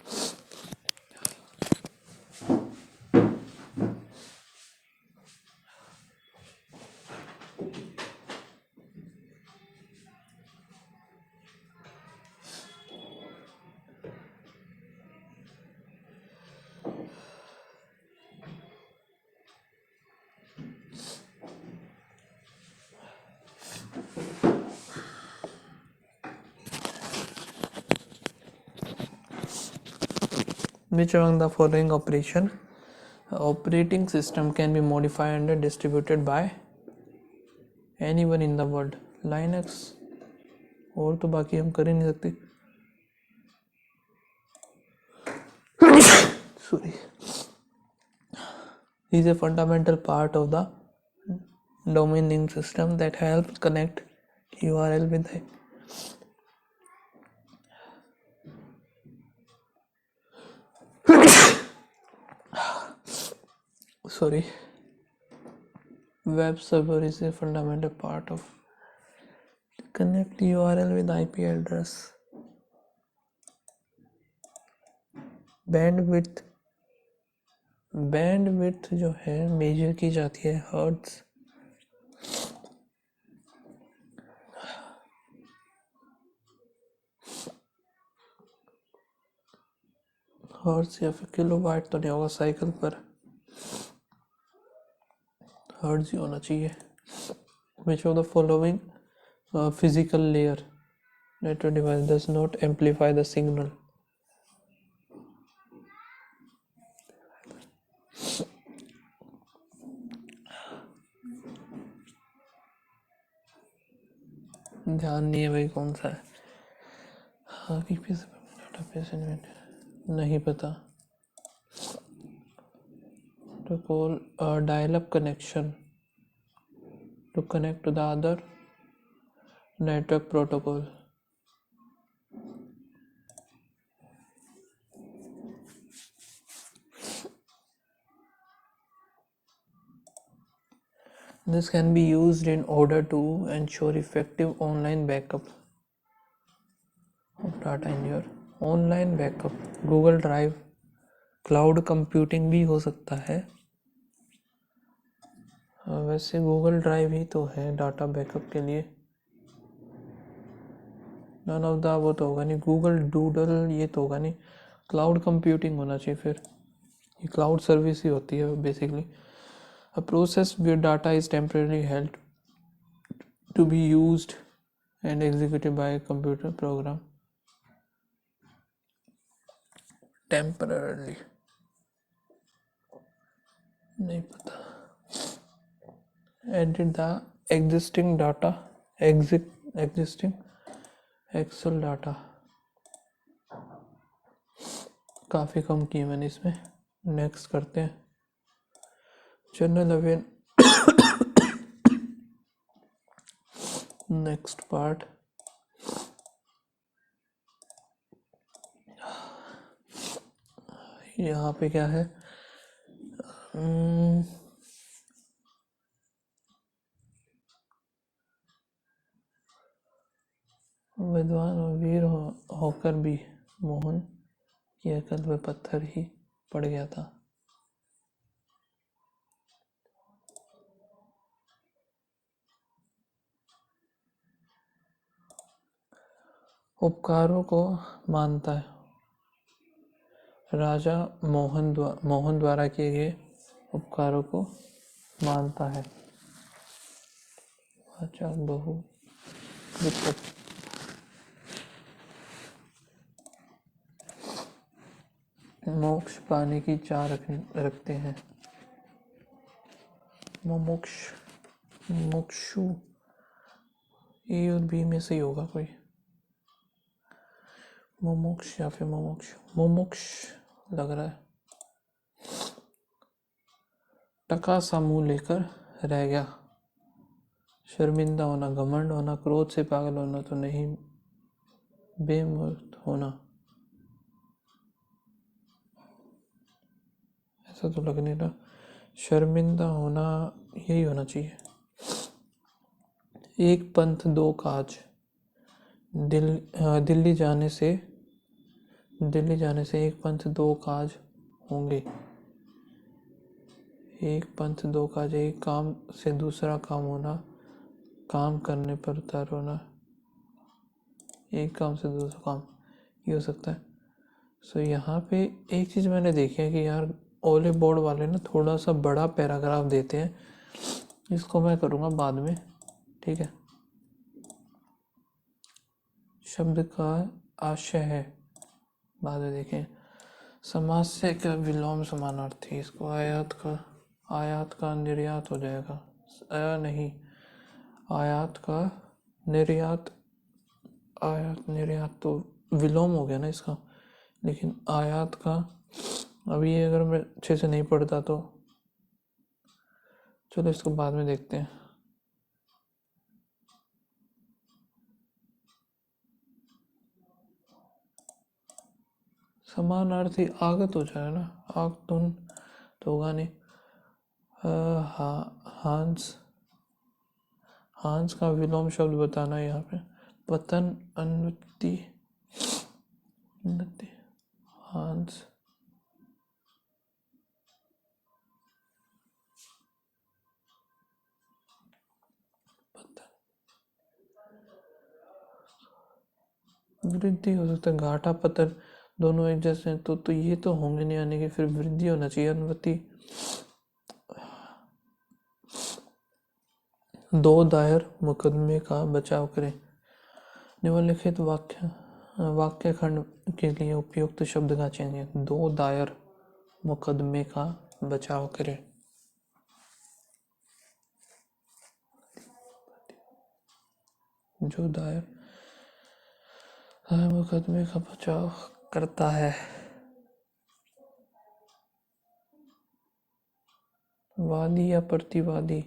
Speaker 1: Which among the following operating system can be modified and distributed by anyone in the world? Linux, और तो बाकी हम कर ही नहीं सकते। Sorry. Is a fundamental part of the domain name system that helps connect URL with the web server is a fundamental part of connect URL with IP address. Bandwidth जो है major की जाती है हर्ट्ज। हर्ट्ज या फिर kilowatt तो नहीं होगा, साइकिल पर हर्ट्ज ही होना चाहिए। विच of the following physical layer network device does not amplify the signal? ध्यान नहीं है भाई कौन सा है। हाँ नहीं पता। To call a dial-up connection to connect to the other network protocol. This can be used in order to ensure effective online backup of data in your online backup. Google Drive, cloud computing भी हो सकता है। वैसे Google drive ही तो है data backup के लिए। None of the वो तो होगा नहीं। गूगल डूडल ये तो होगा नहीं। क्लाउड कंप्यूटिंग होना चाहिए फिर। ये क्लाउड सर्विस ही होती है basically. A process where data is temporarily held to be used and executed by a computer program. Temporarily नहीं पता। Edit the existing data, existing Excel data। काफ़ी कम की मैंने इसमें। नेक्स्ट करते हैं। General aware next part. यहाँ पे क्या है? विद्वान और वीर होकर भी मोहन की अकल पे पत्थर ही पड़ गया था। उपकारों को मानता है। राजा मोहन द्वारा किए गए उपकारों को मानता है। अच्छा बहु विकल्प। मोक्ष पाने की चाह रखते हैं। मोक्षु ए और बी में से ही होगा कोई। मोमोक्ष या फिर मोमोक्ष लग रहा है। टका सा मुंह लेकर रह गया। शर्मिंदा होना, घमंड होना, क्रोध से पागल होना तो नहीं, बेमुर्त होना, ऐसा तो लग नहीं रहा। शर्मिंदा होना यही होना चाहिए। एक पंथ दो काज, दिल्ली जाने से एक पंथ दो काज होंगे। एक पंथ दो काज, एक काम से दूसरा काम होना, काम करने पर उतार होना, एक काम से दूसरा काम, ये हो सकता है। सो यहाँ पे एक चीज़ मैंने देखी है कि यार ओले बोर्ड वाले ना थोड़ा सा बड़ा पैराग्राफ देते हैं, इसको मैं करूँगा बाद में, ठीक है। शब्द का आशय है, बाद में देखें। समास्य का विलोम समानार्थी, इसको आयात का निर्यात हो जाएगा, नहीं, आयात का निर्यात, आयात निर्यात तो विलोम हो गया ना इसका, लेकिन आयात का, अभी ये अगर मैं अच्छे से नहीं पढ़ता तो चलो इसको बाद में देखते हैं। समानार्थी आगत हो जाएगा ना, आगतुन तो होगा नहीं। हांस का विलोम शब्द बताना है यहाँ पे, पतन, अन्नति, हांस, वृद्धि हो सकता है, घाटा पतन दोनों एक जैसे हैं तो ये तो होंगे नहीं, आने की फिर वृद्धि होना चाहिए, अन्नति। दो दायर मुकदमे का बचाव करें, निम्नलिखित वाक्य खंड के लिए उपयुक्त शब्द का चयन है। दो दायर मुकदमे का बचाव करें, जो दायर मुकदमे का बचाव करता है, वादी या प्रतिवादी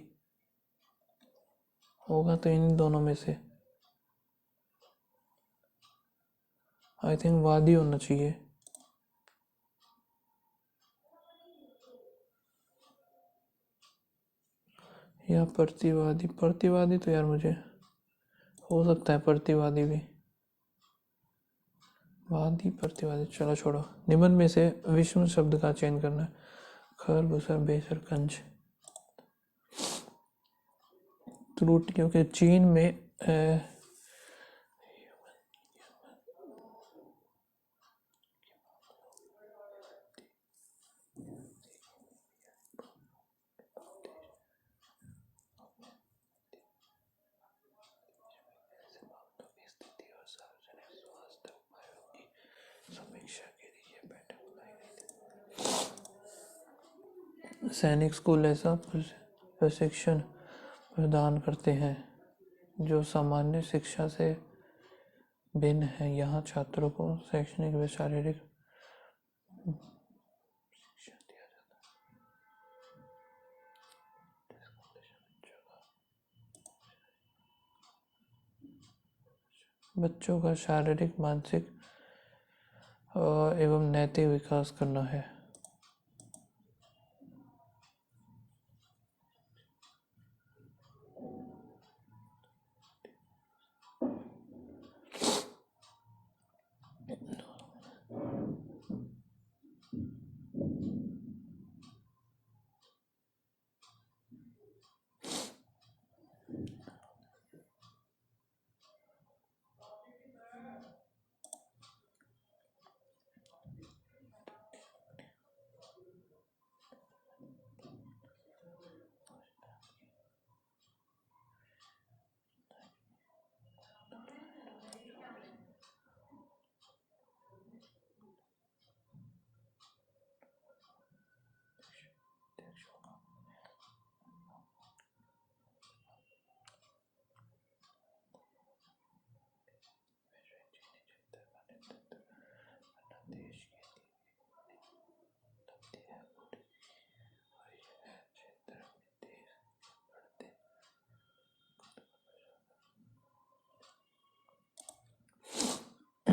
Speaker 1: होगा तो इन दोनों में से आई थिंक वादी होना चाहिए। या प्रतिवादी तो यार मुझे हो सकता है प्रतिवादी भी, वादी प्रतिवादी, चलो छोड़ो। निम्न में से विषम शब्द का चयन करना है, खर, बसर, बेसर, कंज। त्रुटि, क्योंकि चीन में सैनिक स्कूल ऐसा प्रशिक्षण प्रदान करते हैं जो सामान्य शिक्षा से भिन्न है। यहाँ छात्रों को शैक्षणिक व शारीरिक शिक्षा दिया जाता है। बच्चों का शारीरिक, मानसिक एवं नैतिक विकास करना है।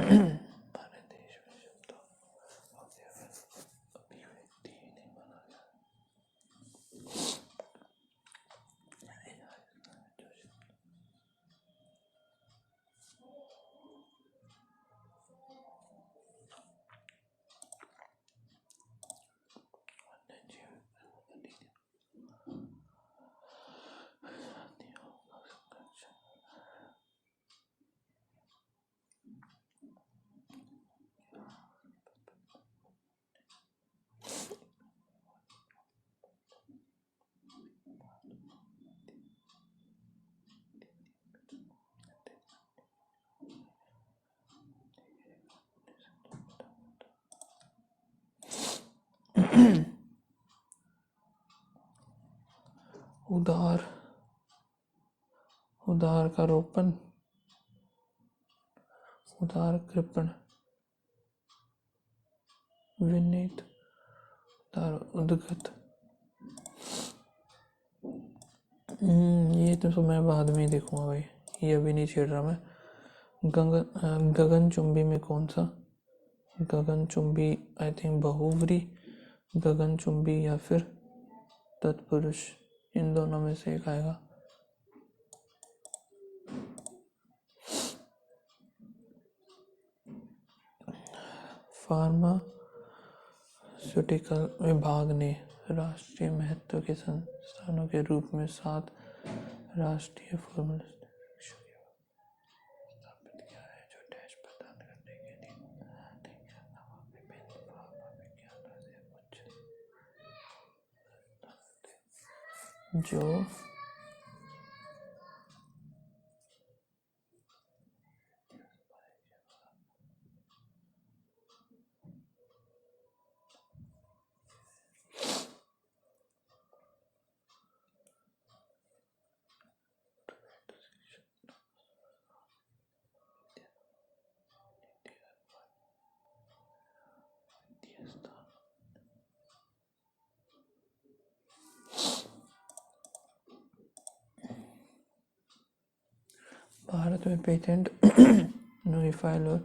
Speaker 1: हमारे देश में शब्द अभिव्यक्ति नहीं माना गया। उदार, उदार का रोपण, उदार कृपण, विनीत, उदार उद्गत। ये तो मैं बाद में ही देखूंगा भाई, ये अभी नहीं छेड़ रहा मैं। गगनचुंबी में कौन सा? गगनचुंबी आई थिंक बहुव्रीहि, गगनचुंबी या फिर तत्पुरुष, इन दोनों में से एक आएगा। फार्मास्यूटिकल विभाग ने राष्ट्रीय महत्व के संस्थानों के रूप में 7 राष्ट्रीय फॉर्मूला स्थापित किया है, जो डैश प्रदान करने के लिए विभिन्न फार्मा विज्ञानों से उच्च जो भारत में पेटेंट नई फाइल और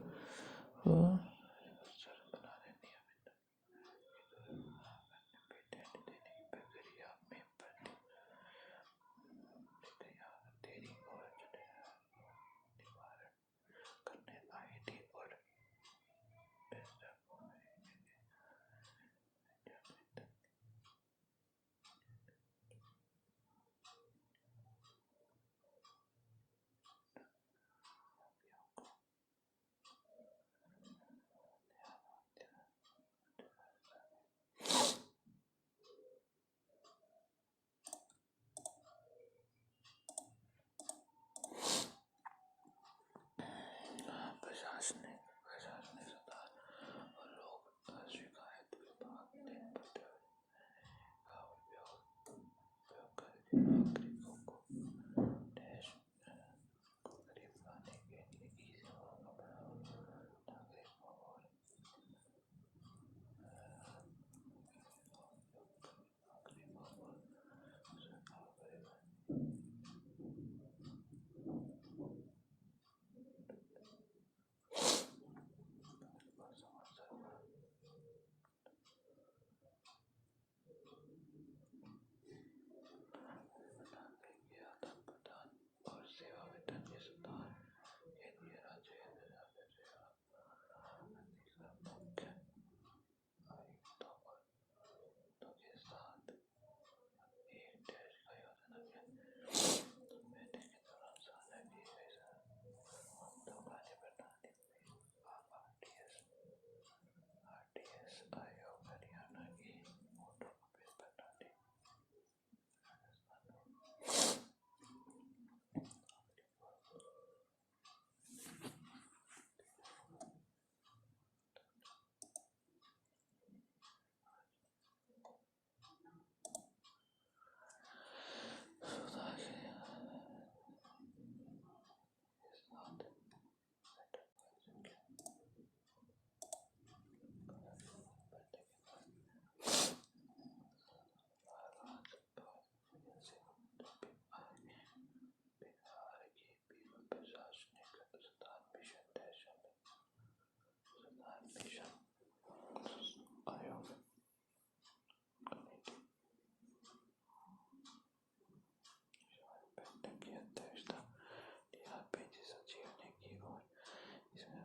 Speaker 1: नेशन आयोग बैठक की अध्यक्षता डीआरपीजी सचिव ने की और इसमें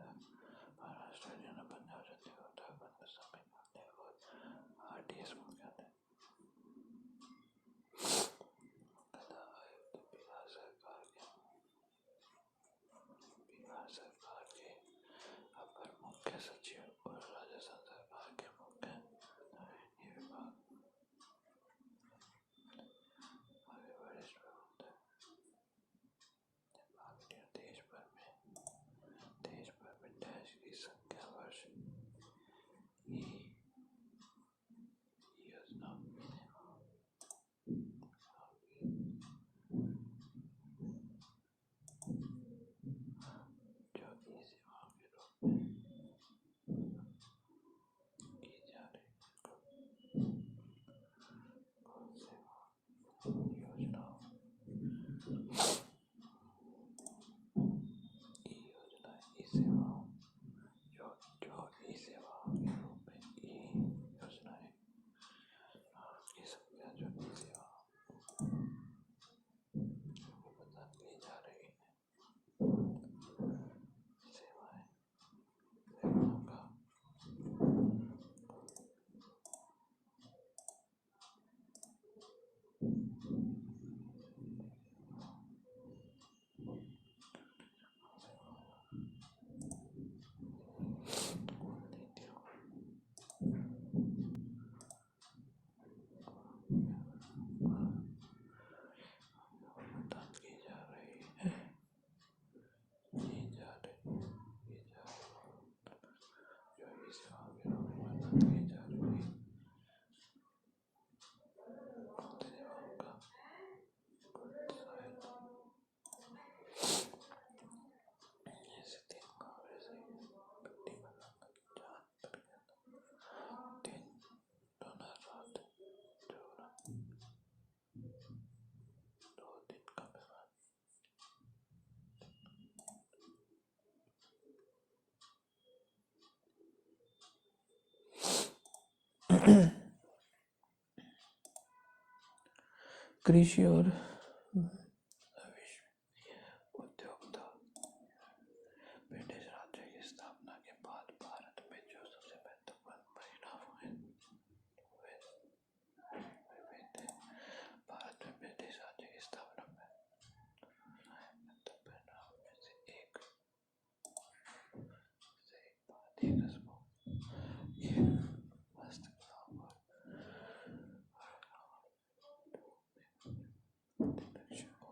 Speaker 1: महाराष्ट्र, हरियाणा, पंजाब, चंडीगढ़, उत्तराखंड, असम, मेघालय और आरडीएस मुख्यालय आयुक्त बिहार सरकार के अपर मुख्य सचिव और राजस्थान सरकार के मुख्य ये विभाग आगे वरिष्ठ प्रबंधक देश भर में डैश की संख्या वर्ष की योजना जो ई सेवाओं के रूप में की जा रही योजनाओं ई सेवाओं जो ई सेवाओं के रूप में ई योजनाएं की संख्या जो ई सेवाओं प्रदान की जा रही है सेवाएं सेवाओं का प्रदान की जा रही है जो ई सेवाओं के रूप में प्रदान की जा रही है सेवाओं का ऐसे 3 कांग्रेस पट्टी बनाकर जान पर गया 3 डोनर रात जोरा 2 दिन का मेहमान कृषि और उद्योग ब्रिटिश राज्य की स्थापना के बाद भारत में जो सबसे महत्वपूर्ण परिणाम हुए थे भारत में ब्रिटिश राज्य की स्थापना में परिणाम में से एक कस्बों के हस्तकलाओं और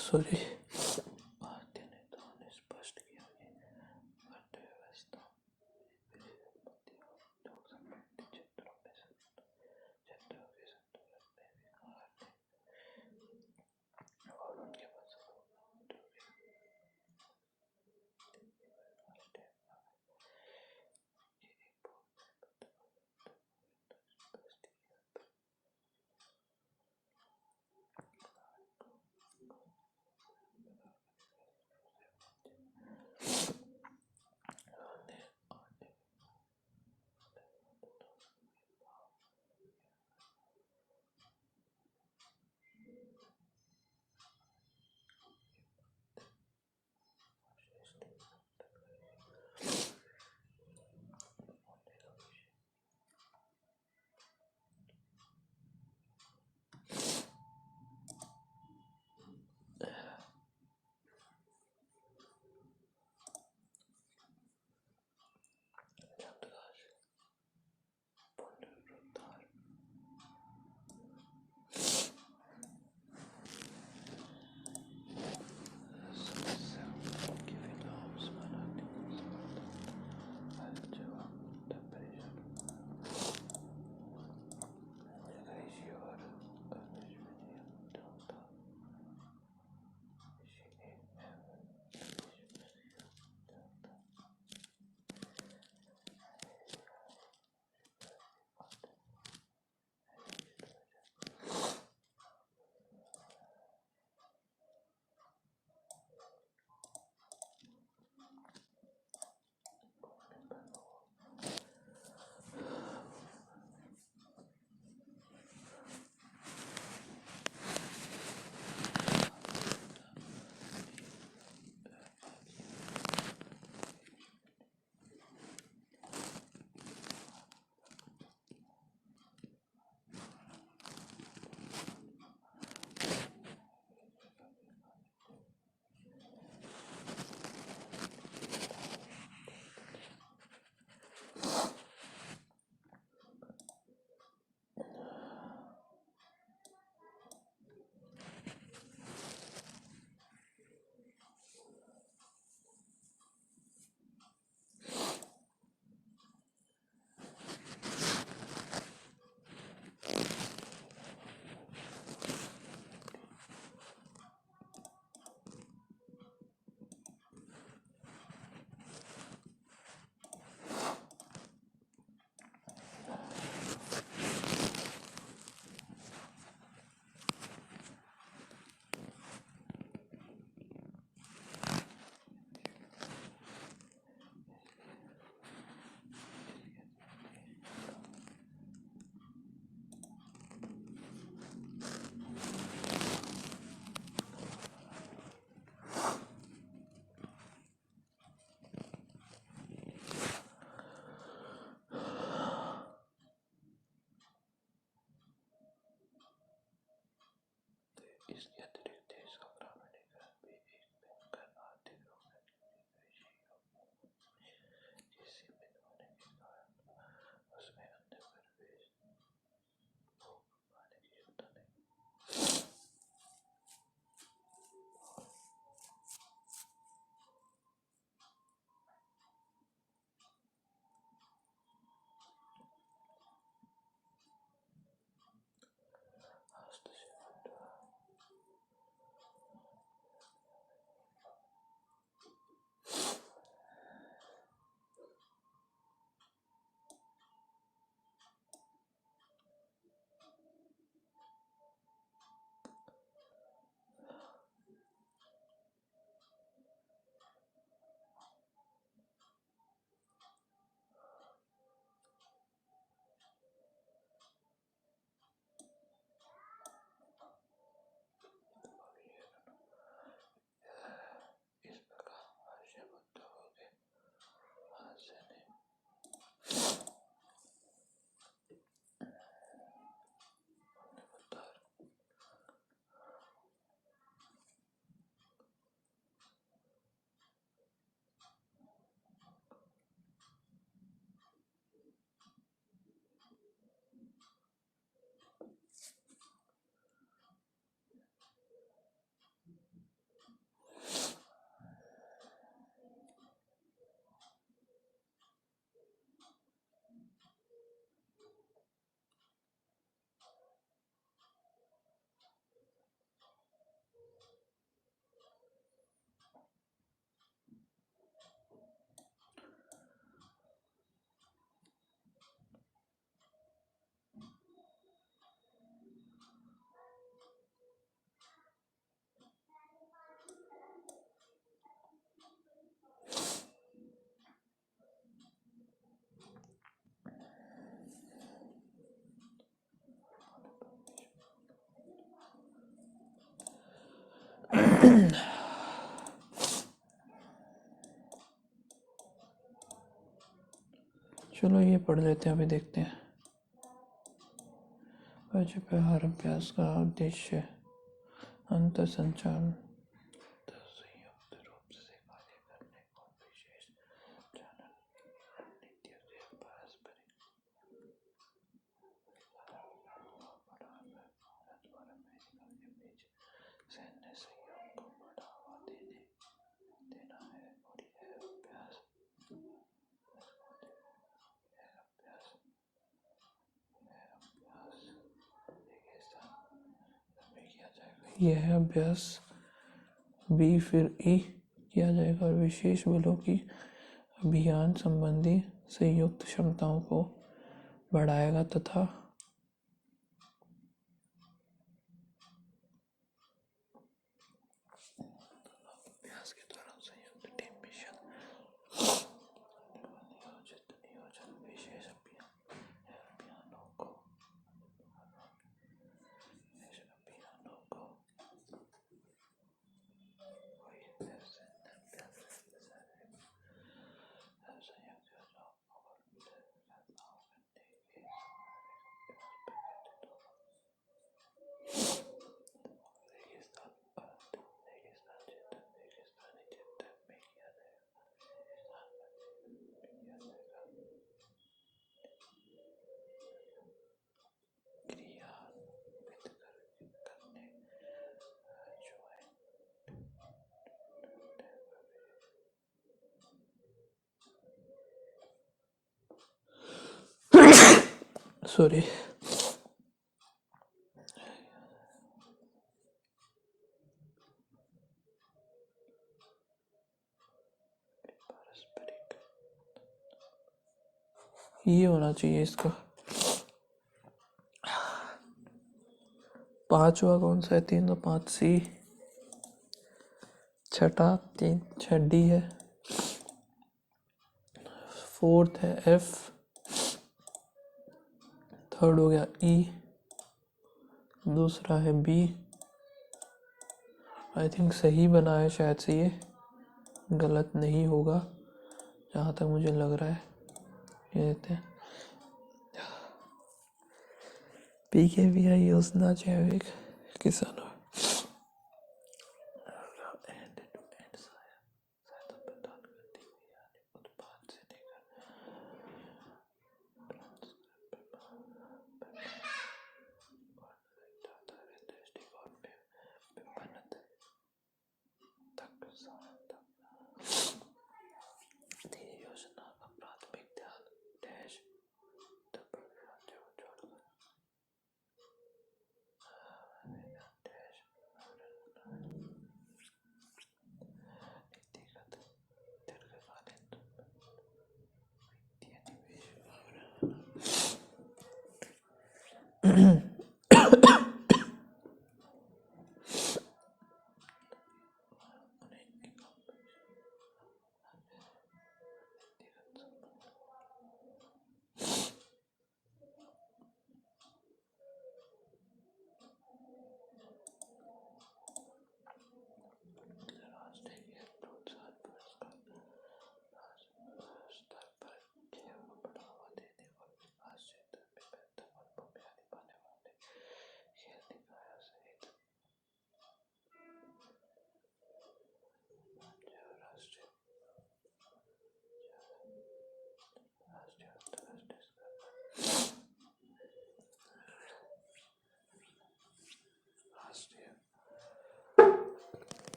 Speaker 1: सॉरी। इसके अतिरिक्त इसका प्रामाणिकरण भी एक भयंकर आर्थिक रोग है, जिस सीमित होने के कारण उसमें अन्य प्रवेश भोग पाने की क्षमता नहीं। हस्तक्षेप चलो ये पढ़ लेते हैं, अभी देखते हैं। हर अभ्यास का उद्देश्य अंतर संचार संयुक्त रूप से कार्य करने को विशेष चैनल रणनीतियों से पारस्परिक भारत और अमेरिका के बीच सैन्य सहयोग को बढ़ावा देना है। और यह अभ्यास यह अभ्यास बी फिर ई किया जाएगा और विशेष बलों की अभियान संबंधी संयुक्त क्षमताओं को बढ़ाएगा तथा अभ्यास के दौरान संयुक्त टीम मिशन नियोजन विशेष अभियानों को सॉरी ये होना चाहिए इसका। पांचवा कौन सा है? 305 सी, छठा 6 डी है, फोर्थ है एफ, थर्ड हो गया ई, दूसरा है बी। आई थिंक सही बना है, शायद से ये गलत नहीं होगा जहाँ तक मुझे लग रहा है। ये देते हैं PKVI योजना जैविक किसानों उत्पाद से योजना का प्राथमिक ध्यान डैश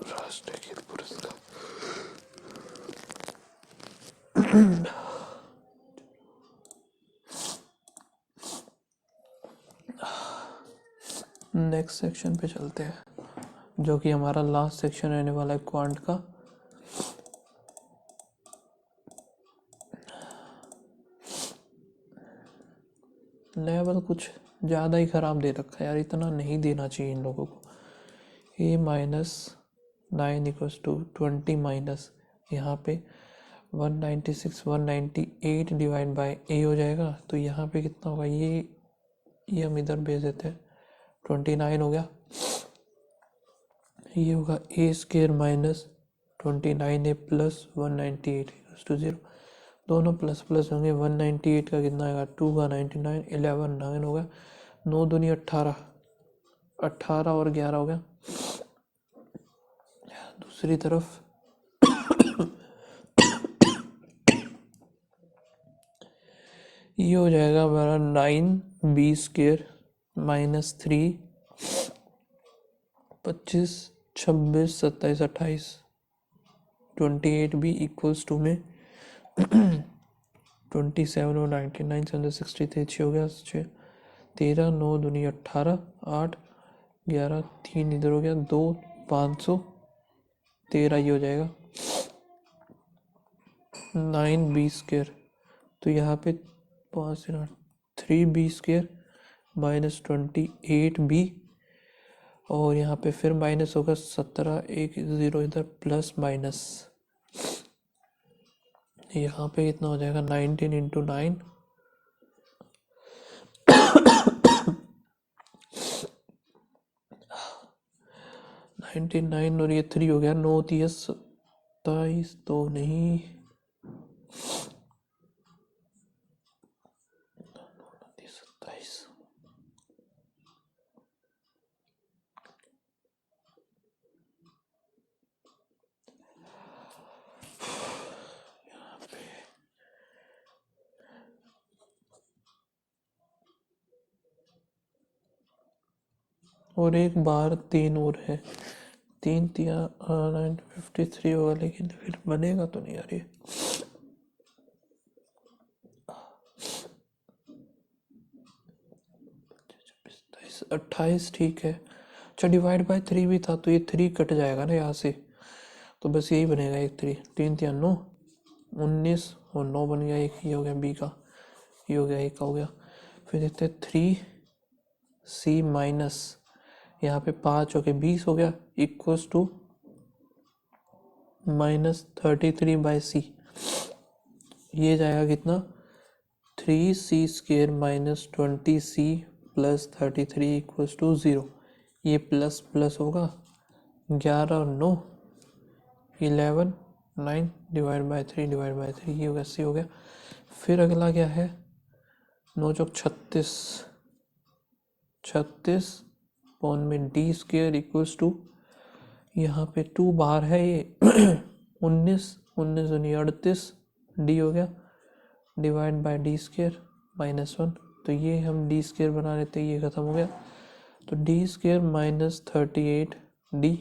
Speaker 1: राष्ट्रीय खेल पुरस्कार। नेक्स्ट सेक्शन पे चलते हैं, जो कि हमारा लास्ट सेक्शन रहने वाला है क्वांट का। लेवल कुछ ज़्यादा ही ख़राब दे रखा है यार, इतना नहीं देना चाहिए इन लोगों को। a -9 = 20 माइनस यहाँ पे 196 198 डिवाइड बाय a हो जाएगा। तो यहाँ पे कितना होगा? ये हम इधर भेज देते हैं, 29 हो गया। ये होगा A square minus 29a plus 198 to 0, दोनों प्लस प्लस होंगे। 198 का कितना आएगा 2 का 99, 11 9 होगा, 9 दूनी 18, 18 और 11 हो गया। दूसरी तरफ ये हो जाएगा हमारा 9b square minus 3 25 26 27 28 28b equals to में 27 और 99 763 6 हो गया 6 13 9 दूनी 18 8 11 3 इधर हो गया 2 513 ये हो जाएगा 9b स्केयर। तो यहाँ पे 3b स्केयर माइनस 28b और यहाँ पे फिर माइनस होगा 17 1 0 इधर प्लस माइनस, यहाँ पे कितना हो जाएगा 19 इंटू 9 99 और ये 3 हो गया 9 30 27 तो नहीं 27 और एक बार 3 और है 3 तिया 953 होगा, लेकिन फिर बनेगा तो नहीं यार ये। 28 ठीक है। अच्छा डिवाइड बाय 3 भी था तो ये 3 कट जाएगा ना यहाँ से, तो बस यही बनेगा एक 3 3 तिया 9 19 और 9 बन गया, एक ये हो गया बी का, ये हो गया एक का हो गया। फिर देखते 3c माइनस यहाँ पे 5 हो गया 20 हो गया equals to minus 33 by C, ये जाएगा कितना 3c square minus 20c plus 33 equals to 0, ये प्लस प्लस होगा 11 और 9 11 9 डिवाइड बाय 3 ये हो गया सी हो गया। फिर अगला क्या है 9 चौक 36 36 पौन में डी स्केयर इक्वल्स टू यहाँ पे 2 बाहर है ये 19 19 यानी 38 डी हो गया divide by D square minus 1, तो ये हम डी स्केयर बना लेते हैं, ये ख़त्म हो गया। तो D square minus 38 D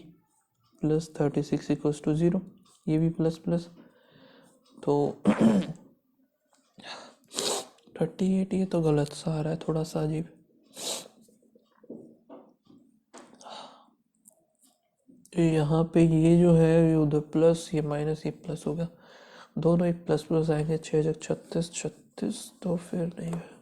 Speaker 1: plus 36 equals to 0, ये भी प्लस प्लस तो 38 ये तो गलत सा आ रहा है थोड़ा सा अजीब। यहाँ पे ये जो है ये उधर प्लस ये माइनस ये प्लस हो गया, दोनों एक प्लस प्लस आएंगे 6 जग 36 36 तो फिर नहीं है।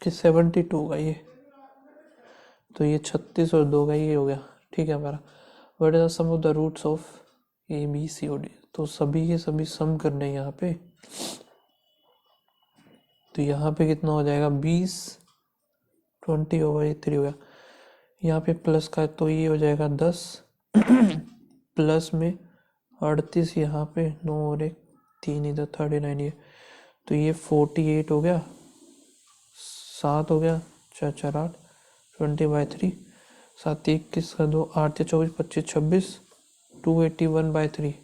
Speaker 1: कि 72 का ये, तो ये 36 और 2 का ये हो गया ठीक है हमारा। What is the sum of the roots of A B C और डी, तो सभी के सभी सम करने हैं यहाँ पे। तो यहाँ पे कितना हो जाएगा 20 20 होगा ये 3 हो गया, यहाँ पे प्लस का तो ये हो जाएगा 10 प्लस में 38 यहाँ पे 9 और 1 3 इधर 39 ये, तो ये 48 हो गया 7 हो गया 4 4 8 20/3 7 21 का 2 8 24 25 26 281/3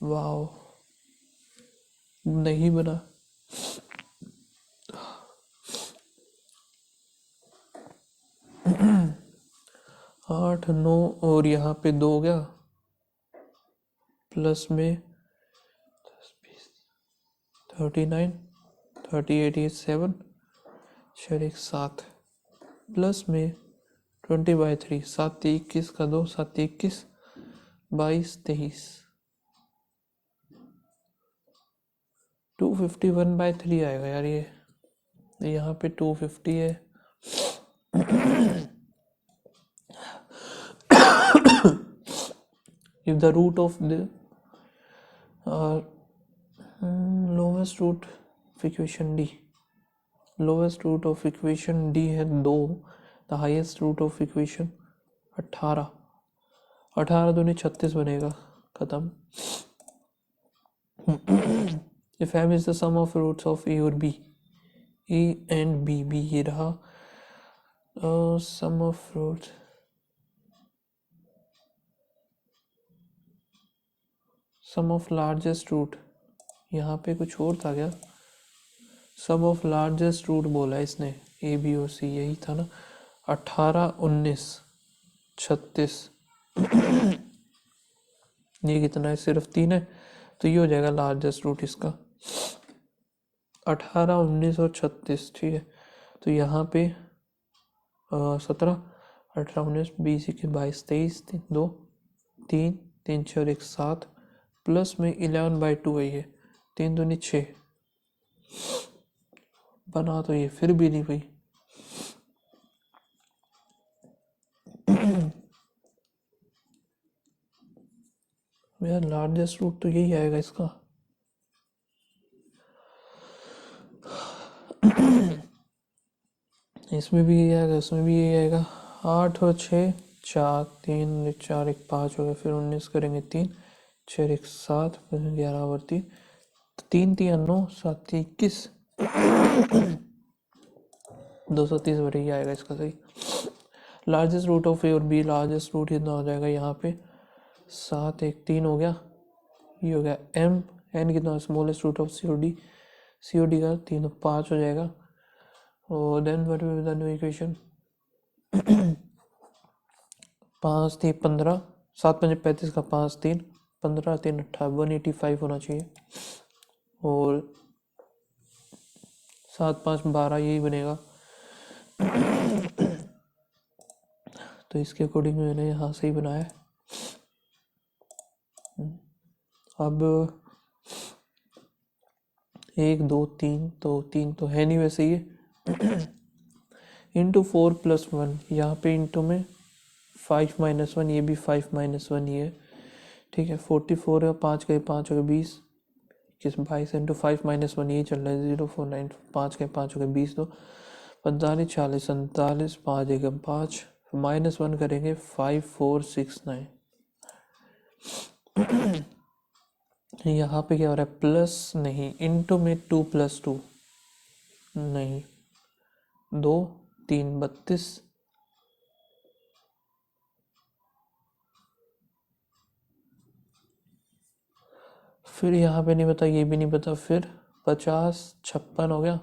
Speaker 1: वाओ नहीं बना। 8 9 और यहाँ पे 2 हो गया प्लस में 39 38 ये 7 4 1 7 प्लस में 20/3 7 21 का 2 7 21 22 23 251/3 आएगा यार ये, यहाँ पे 250 है। if the root of the lowest root of equation D, lowest root of equation D है 2, the highest root of equation 18, 18 दूनी 36 बनेगा, खत्म। If m is the sum of roots of a और b, a and b, b ये रहा sum of roots, sum of largest root, यहाँ पे कुछ और था क्या, सम ऑफ लार्जेस्ट रूट बोला इसने, ए बी और सी यही था ना, 18 19 36, ये कितना है, सिर्फ 3 है, तो ये हो जाएगा लार्जेस्ट रूट इसका, 18 19 और 36, ठीक है। तो यहाँ पे 17 18 19 20 21 22 23 2 3 3 6 और 1 7, प्लस में 11/2 है ये, 3 दूनी 6, बना तो ये फिर भी नहीं भाई। यार लार्जेस्ट रूट तो यही आएगा इसका। इसमें भी यही आएगा, इसमें भी यही आएगा। 8 और 6 4 3 4 1 5 हो गया, फिर 19 करेंगे 3 6 1 7 11 और 3 3 3 9 7 21 230 बड़े ही आएगा इसका सही। लार्जेस्ट रूट ऑफ ए और बी, लार्जेस्ट रूट कितना हो जाएगा यहाँ पे 7 1 3 हो गया, ये हो गया एम, एन कितना smallest root of C or D का 3 5 हो जाएगा। और then what will be the new equation 5 3 15 7 5 35 का 5 3 15 3 18 185 होना चाहिए, और 7 5 12 यही बनेगा। तो इसके अकॉर्डिंग मैंने यहाँ से ही बनाया। अब 1 2 3 तो 3 तो है नहीं वैसे ये, इंटू 4 + 1, यहाँ पे इंटू में 5 - 1, ये भी 5 - 1 ये, ठीक है। 44 है, 5 गए 5 हो गए 20 21 22 इंटू 5 - 1 यही चल रहा है 049, 5 गए 5 हो गए 20 2 45 40 47 5 1 5 -1 करेंगे 5 4 6 9। यहाँ पे क्या हो रहा है, प्लस नहीं, इंटू में 2 + 2 नहीं, 2 3 32, फिर यहाँ पे नहीं पता, ये भी नहीं पता, फिर 50 56 हो गया,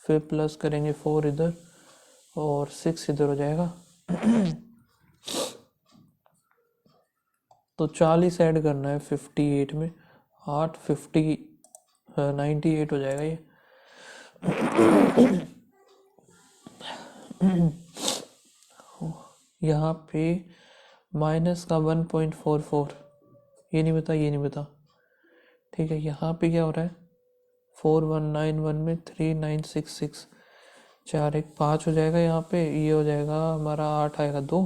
Speaker 1: फिर प्लस करेंगे 4 इधर और 6 इधर हो जाएगा। तो 40 ऐड करना है 58 में, 8 50 98 हो जाएगा ये। यहाँ पे माइनस का 1.44, ये नहीं बता, ये नहीं बता, ठीक है। यहाँ पे क्या हो रहा है 4191 में 3966, 4 1 5 हो जाएगा, यहाँ पे ये हो जाएगा हमारा 8 आएगा 2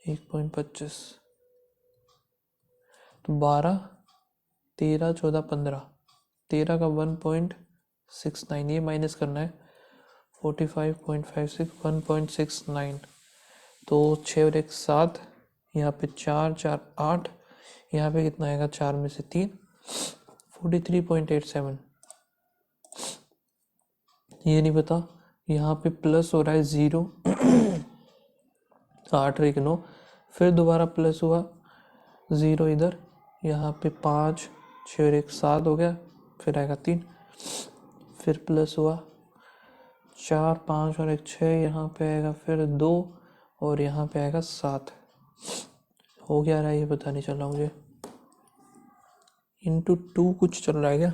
Speaker 1: 1.25, तो 12 13 14 15, 13 का 1.69, ये माइनस करना है 45.56 1.69, तो 6 और 1 7, यहाँ पे 4 4 8, यहाँ पे कितना आएगा 4 में से 3 43.87, ये नहीं पता। यहाँ पे प्लस हो रहा है 0 8 और 1 9, फिर दोबारा प्लस हुआ 0 इधर, यहाँ पे 5 6 और 1 7 हो गया, फिर आएगा 3, फिर प्लस हुआ 4 5 और 1 6, यहाँ पे आएगा फिर 2 और यहाँ पे आएगा 7, हो गया रहा है ये पता नहीं चल रहा मुझे, इंटू 2 कुछ चल रहा है क्या,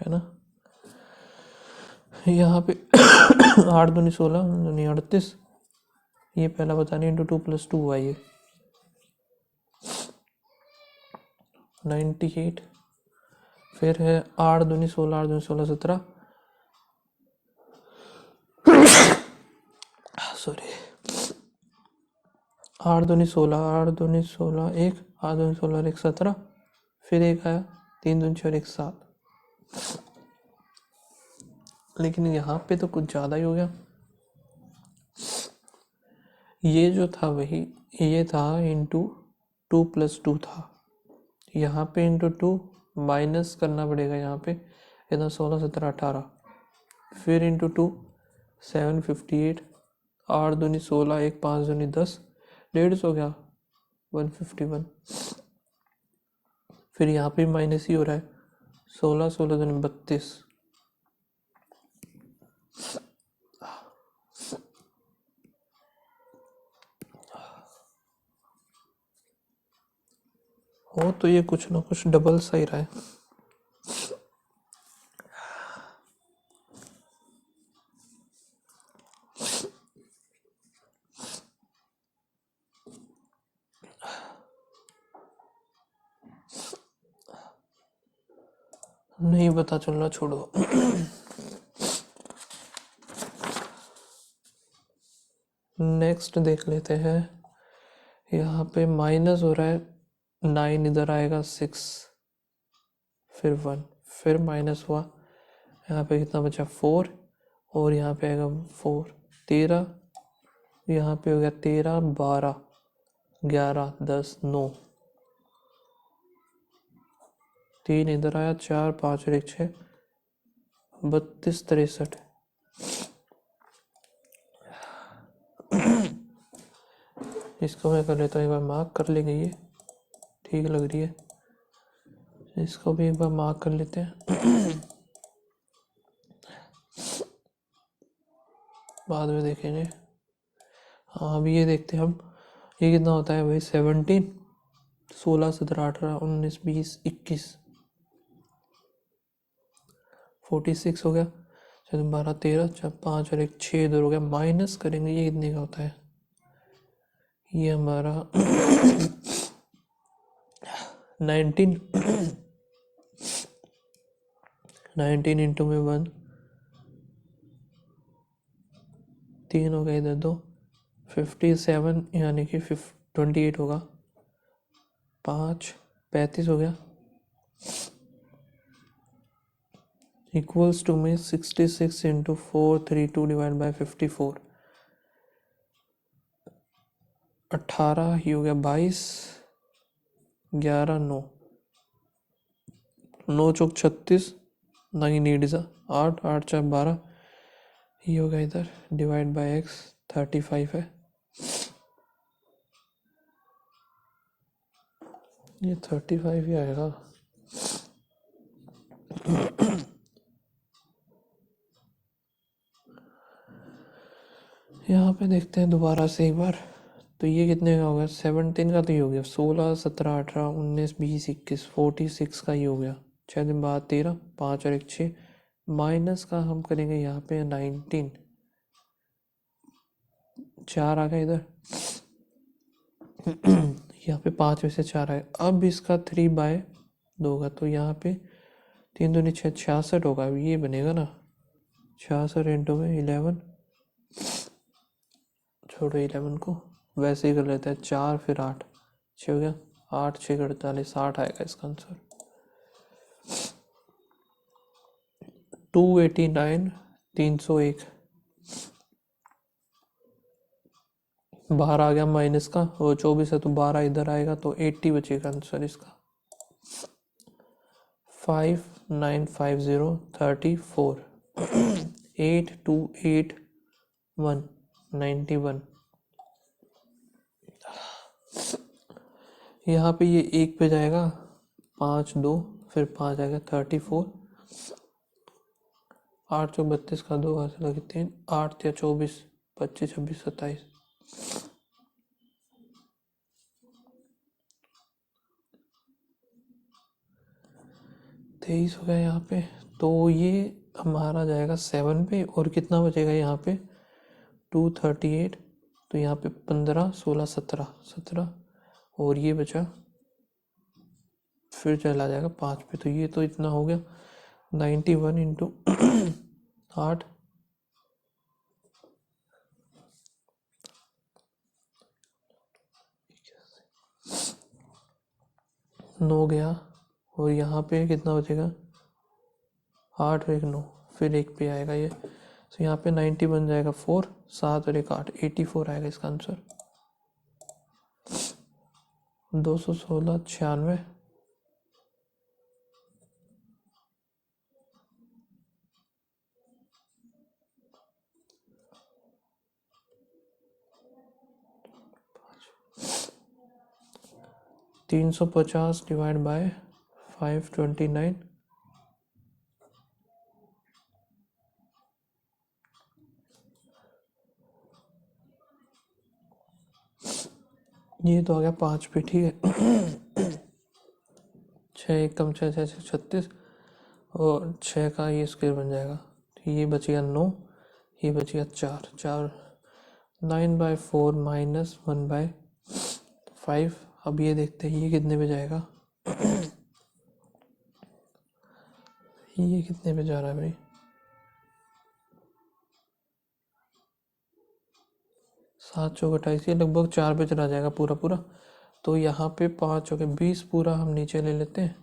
Speaker 1: है ना। यहाँ पे 8 दूनी 16 दूनी 38, ये पहला पता नहीं, इंटू 2 + 2 हुआ ये 98, फिर है 8 दूनी 16 8 दूनी 16 17, सॉरी 8 दूनी 16, 8 दूनी 16 1, 8 दूनी 16 और 1 17, फिर एक आया 3 दूनी 6 और 1 7। लेकिन यहाँ पे तो कुछ ज़्यादा ही हो गया। ये जो था वही, ये था इंटू 2 + 2 था, यहाँ पे इंटू 2 माइनस करना पड़ेगा यहाँ पे, इतना 16 17 18, फिर इंटू 2 758, 8 दूनी 16 1 5 दूनी 10, 150 हो गया 151। फिर यहाँ पे माइनस ही हो रहा है, 16 16 दूनी 32, हो तो ये कुछ ना कुछ डबल सा ही रहा है। नहीं पता चल रहा, छोड़ो। नेक्स्ट देख लेते हैं। यहाँ पे माइनस हो रहा है, 9 इधर आएगा 6, फिर 1, फिर माइनस हुआ, यहाँ पे कितना बचा 4, और यहाँ पे आएगा 4 13, यहाँ पे हो गया 13 12 11 10 9, 3 इधर आया, 4 5 और 1 6, 32 63। इसको मैं कर लेता हूँ एक बार मार्क कर लेंगे, ये ठीक लग रही है, इसको भी एक बार मार्क कर लेते हैं। बाद में देखेंगे। हाँ अभी ये देखते हैं हम, ये कितना होता है भाई 17, 16 17 18 19 20 21, 46 हो गया, चलो 12 13 5 और 1 6 इधर हो गया, माइनस करेंगे, ये कितने का होता है, ये हमारा 19 19 इंटू में 1, 3 हो गया, इधर 2, 57 यानी कि 28 होगा, 5 35 हो गया, इक्वल्स टू में 66 इंटू 432 डिवाइड बाई 54, 18 ही हो गया, 22 11 9 9 चौक 36, 9 8 जा 8 8 4 12, ये होगा इधर डिवाइड बाय x 35 है, ये 35 ही आएगा। यहाँ पे देखते हैं दोबारा से एक बार, तो ये कितने का हो गया 17 का, तो ये हो गया 16 17 18 19 20 21 46 का ही हो गया, 6 दिन बाद 13 5 और 1 6, माइनस का हम करेंगे यहाँ पे 19, 4 आ गया इधर, यहाँ पे 5 में से 4 आए, अब इसका 3/2 होगा, तो यहाँ पे 3 दूनी 6 66 होगा, ये बनेगा ना 66 इंटू में 11, छोड़ो 11 को, वैसे ही कर लेते हैं, 4 फिर 8 6 हो गया, 8 6 48 60 आएगा इसका आंसर, 289 301। बाहर आ गया माइनस का, वो 24 है तो 12 इधर आएगा, तो 80 बचेगा आंसर इसका, 5950 34 8281 91। यहाँ पे ये 1 पे जाएगा, 5 2 फिर 5 आएगा 34, 8 चौक 32 का 2 ऐसे लगे 3, 8 या 24 25 26 27, 23 हो गया यहाँ पे, तो ये हमारा जाएगा 7 पे, और कितना बचेगा यहाँ पे 238, तो यहाँ पे 15 16 17 17, और ये बचा, फिर चला जाएगा 5 पे, तो ये तो इतना हो गया 91 इंटू 8, 9 गया, और यहाँ पे कितना बचेगा, 8 और 1 9, फिर 1 पे आएगा ये, तो यहाँ पे 90 बन जाएगा 4, 7 और 1 8, 84 आएगा इसका आंसर। 216 96। तीन 350 डिवाइड बाय 529, ये तो आ गया 5 पे, ठीक है। 6 एक कम 6 6 36, और 6 का ये स्क्वायर बन जाएगा, तो ये बच गया 9, ये बच गया 4 4, 9/4 माइनस 1/5। अब ये देखते हैं ये कितने पे जाएगा। ये कितने पे जा रहा है भाई, 7 चौक 28, ये लगभग 4 पे चला जाएगा पूरा पूरा। तो यहाँ पे 5 हो गए, 20 पूरा हम नीचे ले लेते हैं।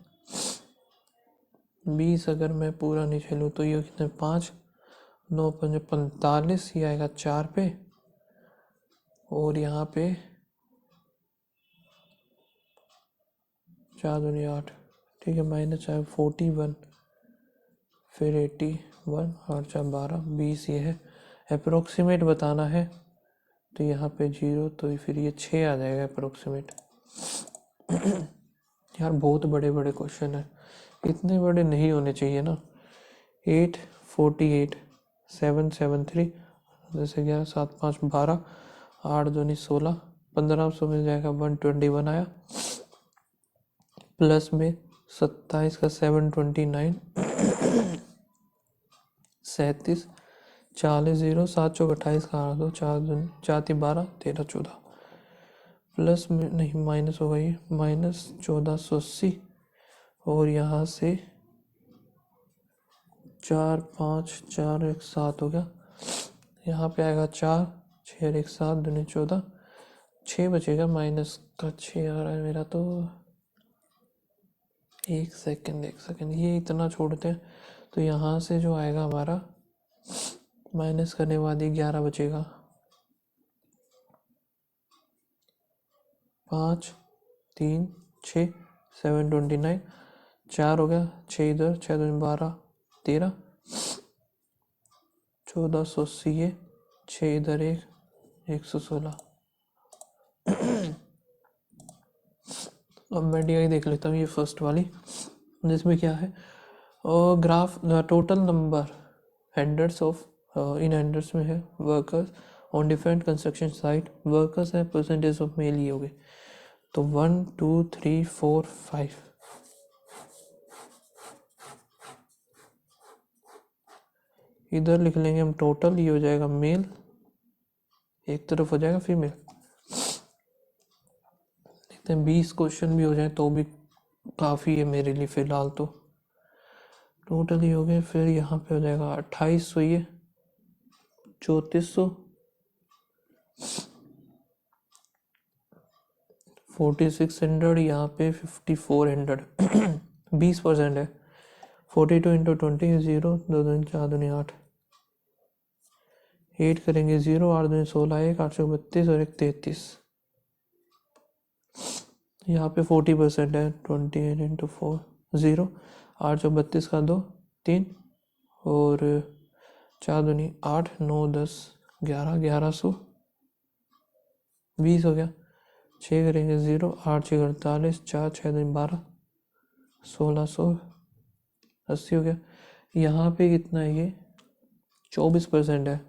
Speaker 1: 20 अगर मैं पूरा नीचे लूँ तो ये कितने, 5 9 5 45, ये आएगा 4 पे, और यहाँ पे 4 दूनी 8, ठीक है, माइनस 41, फिर 81, और 4 12 20, ये है अप्रोक्सीमेट बताना है, तो यहाँ पे 0, तो फिर ये 6 आ जाएगा अप्रोक्सीमेट। यार बहुत बड़े बड़े क्वेश्चन है, इतने बड़े नहीं होने चाहिए ना। 8 48 7 7 3, जैसे 11 7 5 12, 8 दूनी 16, 1500 मिल जाएगा, 121 आया, प्लस में 27 का 729, 37, 40 0, 7 चौक 28 का 8 2, 4 3 12 13 14, प्लस में नहीं माइनस हो गई, माइनस 1480, और यहाँ से 4 5 4 1 7 हो गया, यहाँ पे आएगा 4 6 1 7 दूनी 14, 6 बचेगा, माइनस का 6 आ रहा है मेरा, तो एक सेकंड ये इतना छोड़ते हैं, तो यहाँ से जो आएगा हमारा माइनस करने के बाद ही 11 बचेगा, 5 3 6 729, 4 हो गया, 6 इधर, 6 2 12 13, 1480, ये 6 इधर 1 116। अब मैं डी देख लेता हूँ, ये फर्स्ट वाली, जिसमें क्या है, और graph total number hundreds of, in hundreds में है workers on different construction site, workers है परसेंटेज ऑफ मेल, ही हो गए, तो 1 2 3 4 5, इधर लिख लेंगे हम टोटल, ये हो जाएगा मेल, एक तरफ हो जाएगा फीमेल। देखते हैं 20 क्वेश्चन भी हो जाए तो भी काफ़ी है मेरे लिए फ़िलहाल, तो टोटल ही हो गए, फिर यहाँ पे हो जाएगा 2800, ये 3400, 4600, यहाँ पे 5400, 20% है, 42 इंटू 20 0 2 2 4 2 8, 8 करेंगे 0 8 2 16 1 832 और 1 33, यहाँ पे 40% है, 28 इंटू 4 0 832 का 2 3, और 4 दूनी 8 9 10 11 1100, 20 हो गया, 6 करेंगे 0 8 6 48, 4 6 दूनी 12 1680 हो गया, यहाँ पे कितना है, ये 24% है,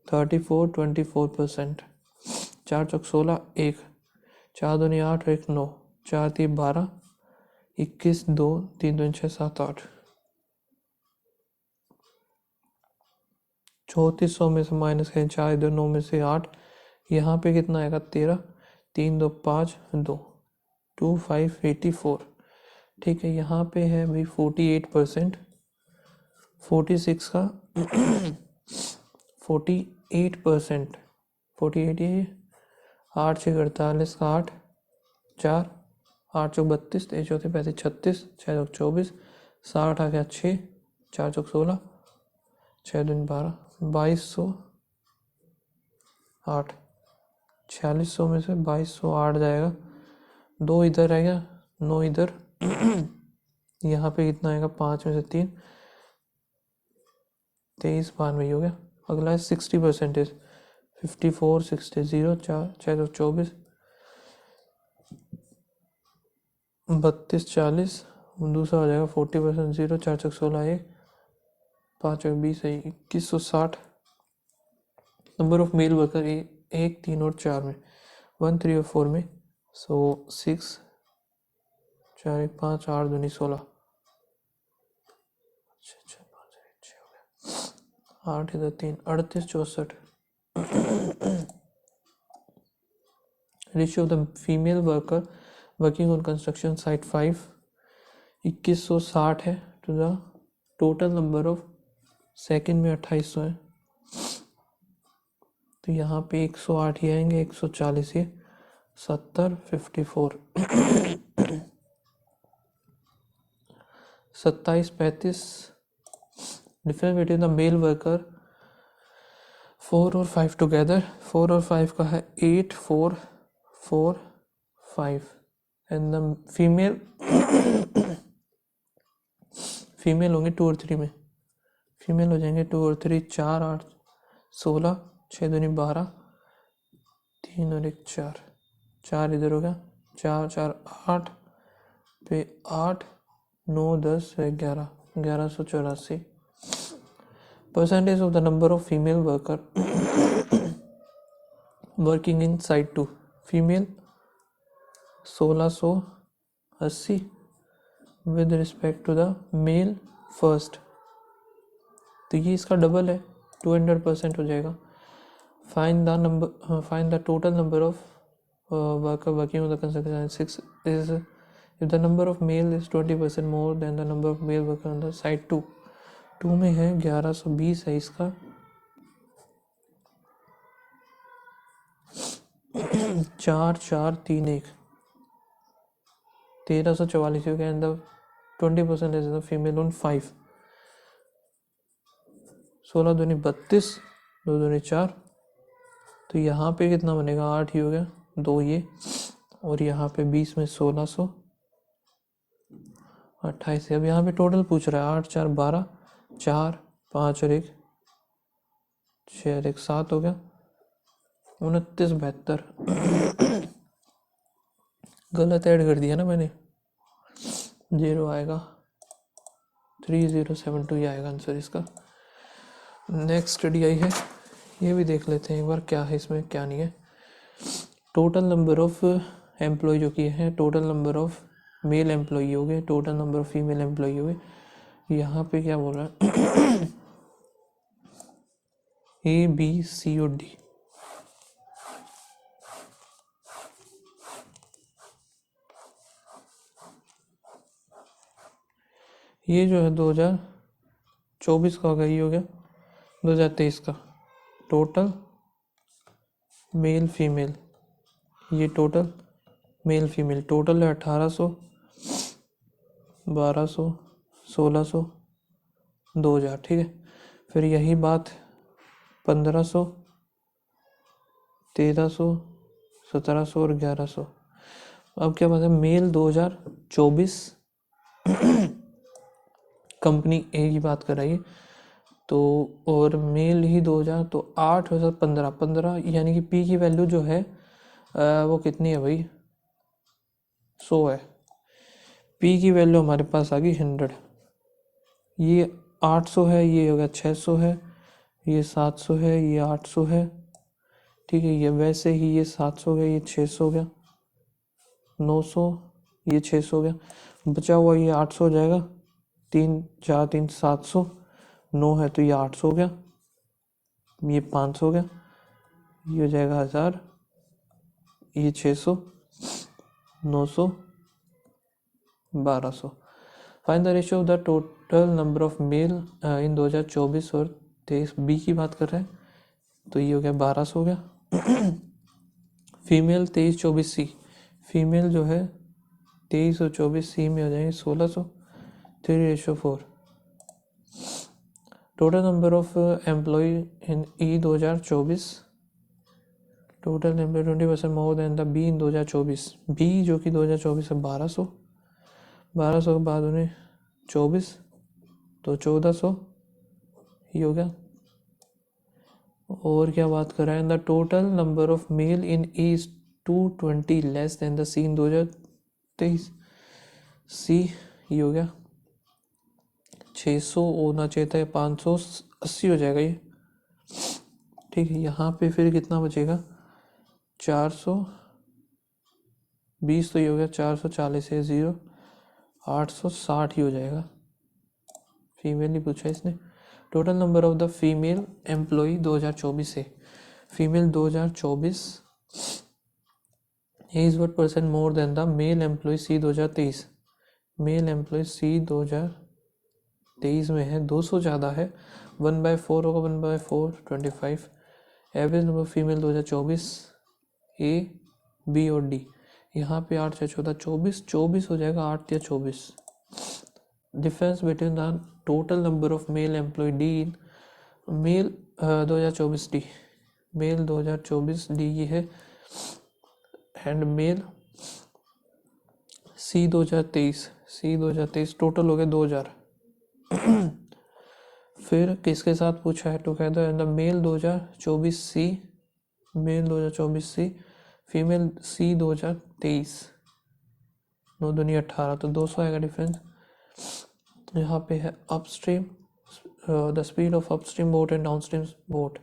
Speaker 1: 24% 4 चौक 16 1, 4 दूनी 8 1 9, 4 3 12 21 2 3 2 6 7 8, 3400 में से माइनस करें 4 इधर 9 में से 8, यहाँ पे कितना आएगा 13 3 2 5 2 2 5 84, ठीक है, यहाँ पे है भाई 48%, 46 का 48%, 48 ये 8 6 48 का 8 4 8 चौक 32, 23 चौथे 35, 36, 6 चौक 24, 60 आ गया 6, 4 चौक 16, 6 दूनी 12, 2200 8, 4600 में से 2200 8 जाएगा, 2 इधर रह गया, 9 इधर यहाँ पे कितना आएगा 5 में से 3, 23 92 हो गया। अगला है 60%, 54 60 0, 4 6 तो 24, 32 40, दूसरा हो जाएगा 40% 0, 4 चौक 16 1, 5 चौक 20 है 2160। नंबर ऑफ मेल वर्कर 1 3 और 4 में, 1 3 और 4 में, सो 6 4 1 5 8 दूनी 16, 6 5 1 6 हो गया, 8 इधर 3 38 64। Ratio of the female worker working on construction site 5 2160 है to the total number of, second में 2800 है, तो यहाँ पे 108 ही आएंगे, 140 ये 70 54 27 35। Difference between the male worker 4 और 5 टुगेदर, 4 और 5 का है 8 4 4 5 एंड द फीमेल फीमेल होंगे 2 और 3 में, फीमेल हो जाएंगे 2 और 3 4 8 16, 6 दूनी 12, 3 और 1 4, 4 इधर हो गया, 4 4 8 पे 8 9 10 11 1184। Percentage of the number of female worker working in site 2, female 1680 with respect to the male first, तो ये इसका डबल है, 200% हो जाएगा। Find the total number of worker working on the construction 6 is if the number of male is 20% more than the number of male worker on the site 2, 2 में है 1120 है इसका 4 4 3 1 1344 हो गया, and the 20% is the female on 5, 16 दूनी 32, 2 दूनी 4, तो यहाँ पे कितना बनेगा 8 ही हो गया, 2 ये, और यहाँ पे 20 में 1628। अब यहाँ पे टोटल पूछ रहा है 8 4 12, 4 5 और 1 6 और 1 7 हो गया, 29 72। गलत ऐड कर दिया ना मैंने, 0 आएगा, 3072 ही आएगा आंसर इसका। नेक्स्ट स्टडी आई है, ये भी देख लेते हैं एक बार क्या है इसमें क्या नहीं है। टोटल नंबर ऑफ एम्प्लॉय जो कि है, total number of mail employee हो गए, total number of female employee हो गए। यहाँ पे क्या बोल रहा है ए बी सी और डी, ये जो है 2024 का होगा, ये हो गया 2023 का। टोटल मेल फीमेल, ये टोटल मेल फीमेल टोटल है 1800 1200 1600 2000, ठीक है। फिर यही बात 1500 1300 1700 और 1100। अब क्या बात है, मेल 2024 कंपनी ए की बात कर रही है, तो और मेल ही 2000, तो 8 और 15 15, यानी कि पी की वैल्यू जो है वो कितनी है भाई, 100 है। पी की वैल्यू हमारे पास आ गई 100, ये 800 है, ये हो गया 600 है, ये 700 है, ये 800 है, ठीक है। ये वैसे ही ये 700 है, ये 600 हो गया, 900, ये 600 हो गया, बचा हुआ ये 800 हो जाएगा, 3 4 3 700, 9 है तो ये 800 हो गया, ये 500 हो गया, ये हो जाएगा 1000, ये 600 900 1200। Find the ratio of the total number of male in 2024 और 23, बी की बात कर रहे हैं, तो ये हो गया 1200 हो गया। फीमेल 23 24 सी, फीमेल जो है 2324 सी में हो जाएंगे 1600, 3:4। Total number of employ in E 2024, total employ 20% more than the B in 2024। B जो कि 2024 है 1200, 1200 के बाद उन्हें 24 तो 1400 ही हो गया। और क्या बात कर रहा है, the total number of male in E is 220 less than the C in 2023। C ही हो गया 600 होना चाहिए था, 580 हो जाएगा ये। ठीक है, यहाँ पे फिर कितना बचेगा 420 तो ये हो गया 440 है 0, 860 ही हो जाएगा। फीमेल ही पूछा इसने। Total number of the female employ 2024 से, female 2024 is what percent more than the male employ C 2023। Male employ C 2023 में है 200 ज़्यादा है, 1/4 होगा, 1/4 25। Average number female 2024 A B और डी। यहाँ पे 8 या 14 24 हो जाएगा, 8 या 24। Difference between the total number of male employ D in male 2024 D, male 2024 D ये है, एंड मेल सी 2023 टोटल हो गया 2000। फिर किसके साथ पूछा है, together in the male 2024 C, male 2024 C, female C 2023, 9 दूनी 18 तो 200 आएगा डिफरेंस। यहाँ पे है upstream, the speed of upstream boat and downstream boat,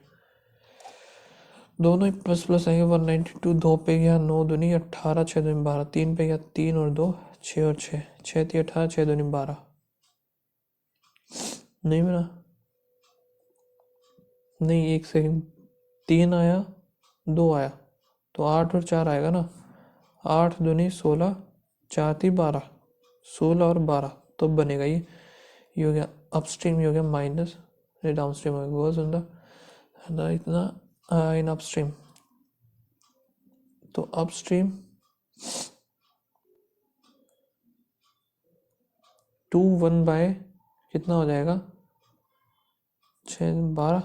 Speaker 1: दोनों ही प्लस प्लस आएंगे। 192 2 पे गया, 9 दूनी 18, 6 दूनी 12, 3 पे गया 3 और 2 6 और 6, 6 3 18, 6 दूनी 12। नहीं मिला, नहीं एक सेकंड, 3 आया 2 आया तो 8 और 4 आएगा ना, 8 दूनी 16, 4 थी 12, 16 और 12 तो बनेगा ये हो गया अपस्ट्रीम, ये हो गया माइनस, ये डाउनस्ट्रीम हो गया। गोज इन द इतना इन अपस्ट्रीम, तो अपस्ट्रीम 2 1 बाय कितना हो जाएगा 6 12,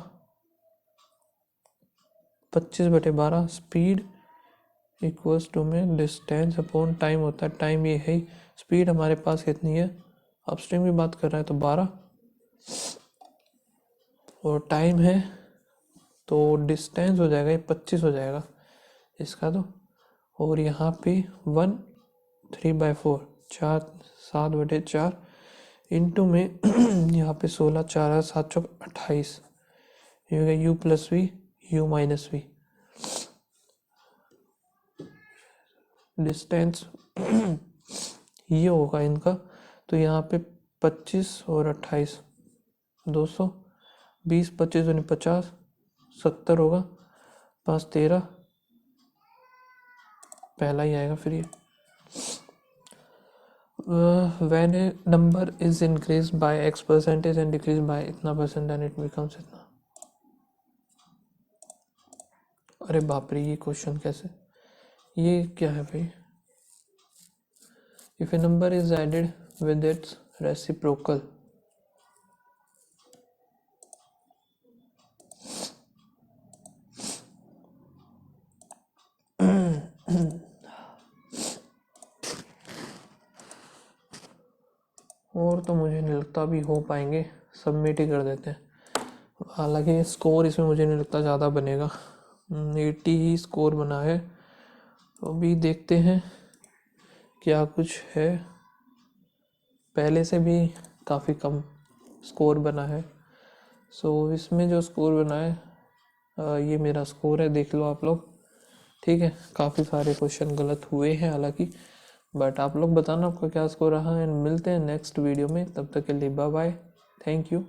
Speaker 1: 25/12 स्पीड इक्वल्स टू में डिस्टेंस अपॉन टाइम होता है। टाइम ये है, स्पीड हमारे पास कितनी है, अपस्ट्रीम की बात कर रहा है तो 12 और टाइम है तो डिस्टेंस हो जाएगा, ये 25 हो जाएगा इसका तो। और यहाँ पे 1 3/4 4 7/4 इंटू में यहाँ पे 16 4 7 28, ये हो गया u plus V u minus V. Distance ये होगा इनका, तो यहाँ पे 25 और 28 200, 20 25 यानी 50, 70 होगा, 5 13 पहला ही आएगा। फिर ये when a number is increased by x percentage and decreased by इतना परसेंट then it becomes इतना। अरे बाप रे, ये क्वेश्चन कैसे, ये क्या है भाई। if a number is added with its reciprocal, और तो मुझे नहीं लगता अभी हो पाएंगे, सबमिट ही कर देते हैं। हालांकि स्कोर इसमें मुझे नहीं लगता ज़्यादा बनेगा, 80 ही स्कोर बना है, तो अभी देखते हैं क्या कुछ है। पहले से भी काफ़ी कम स्कोर बना है, सो इसमें जो स्कोर बना है ये मेरा स्कोर है, देख लो आप लोग। ठीक है, काफ़ी सारे क्वेश्चन गलत हुए हैं हालांकि, बट आप लोग बताना आपका क्या स्कोर रहा है। एंड मिलते हैं नेक्स्ट वीडियो में, तब तक के लिए bye bye, thank you.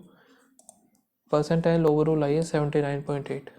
Speaker 1: Percentile overall आई है 79.8।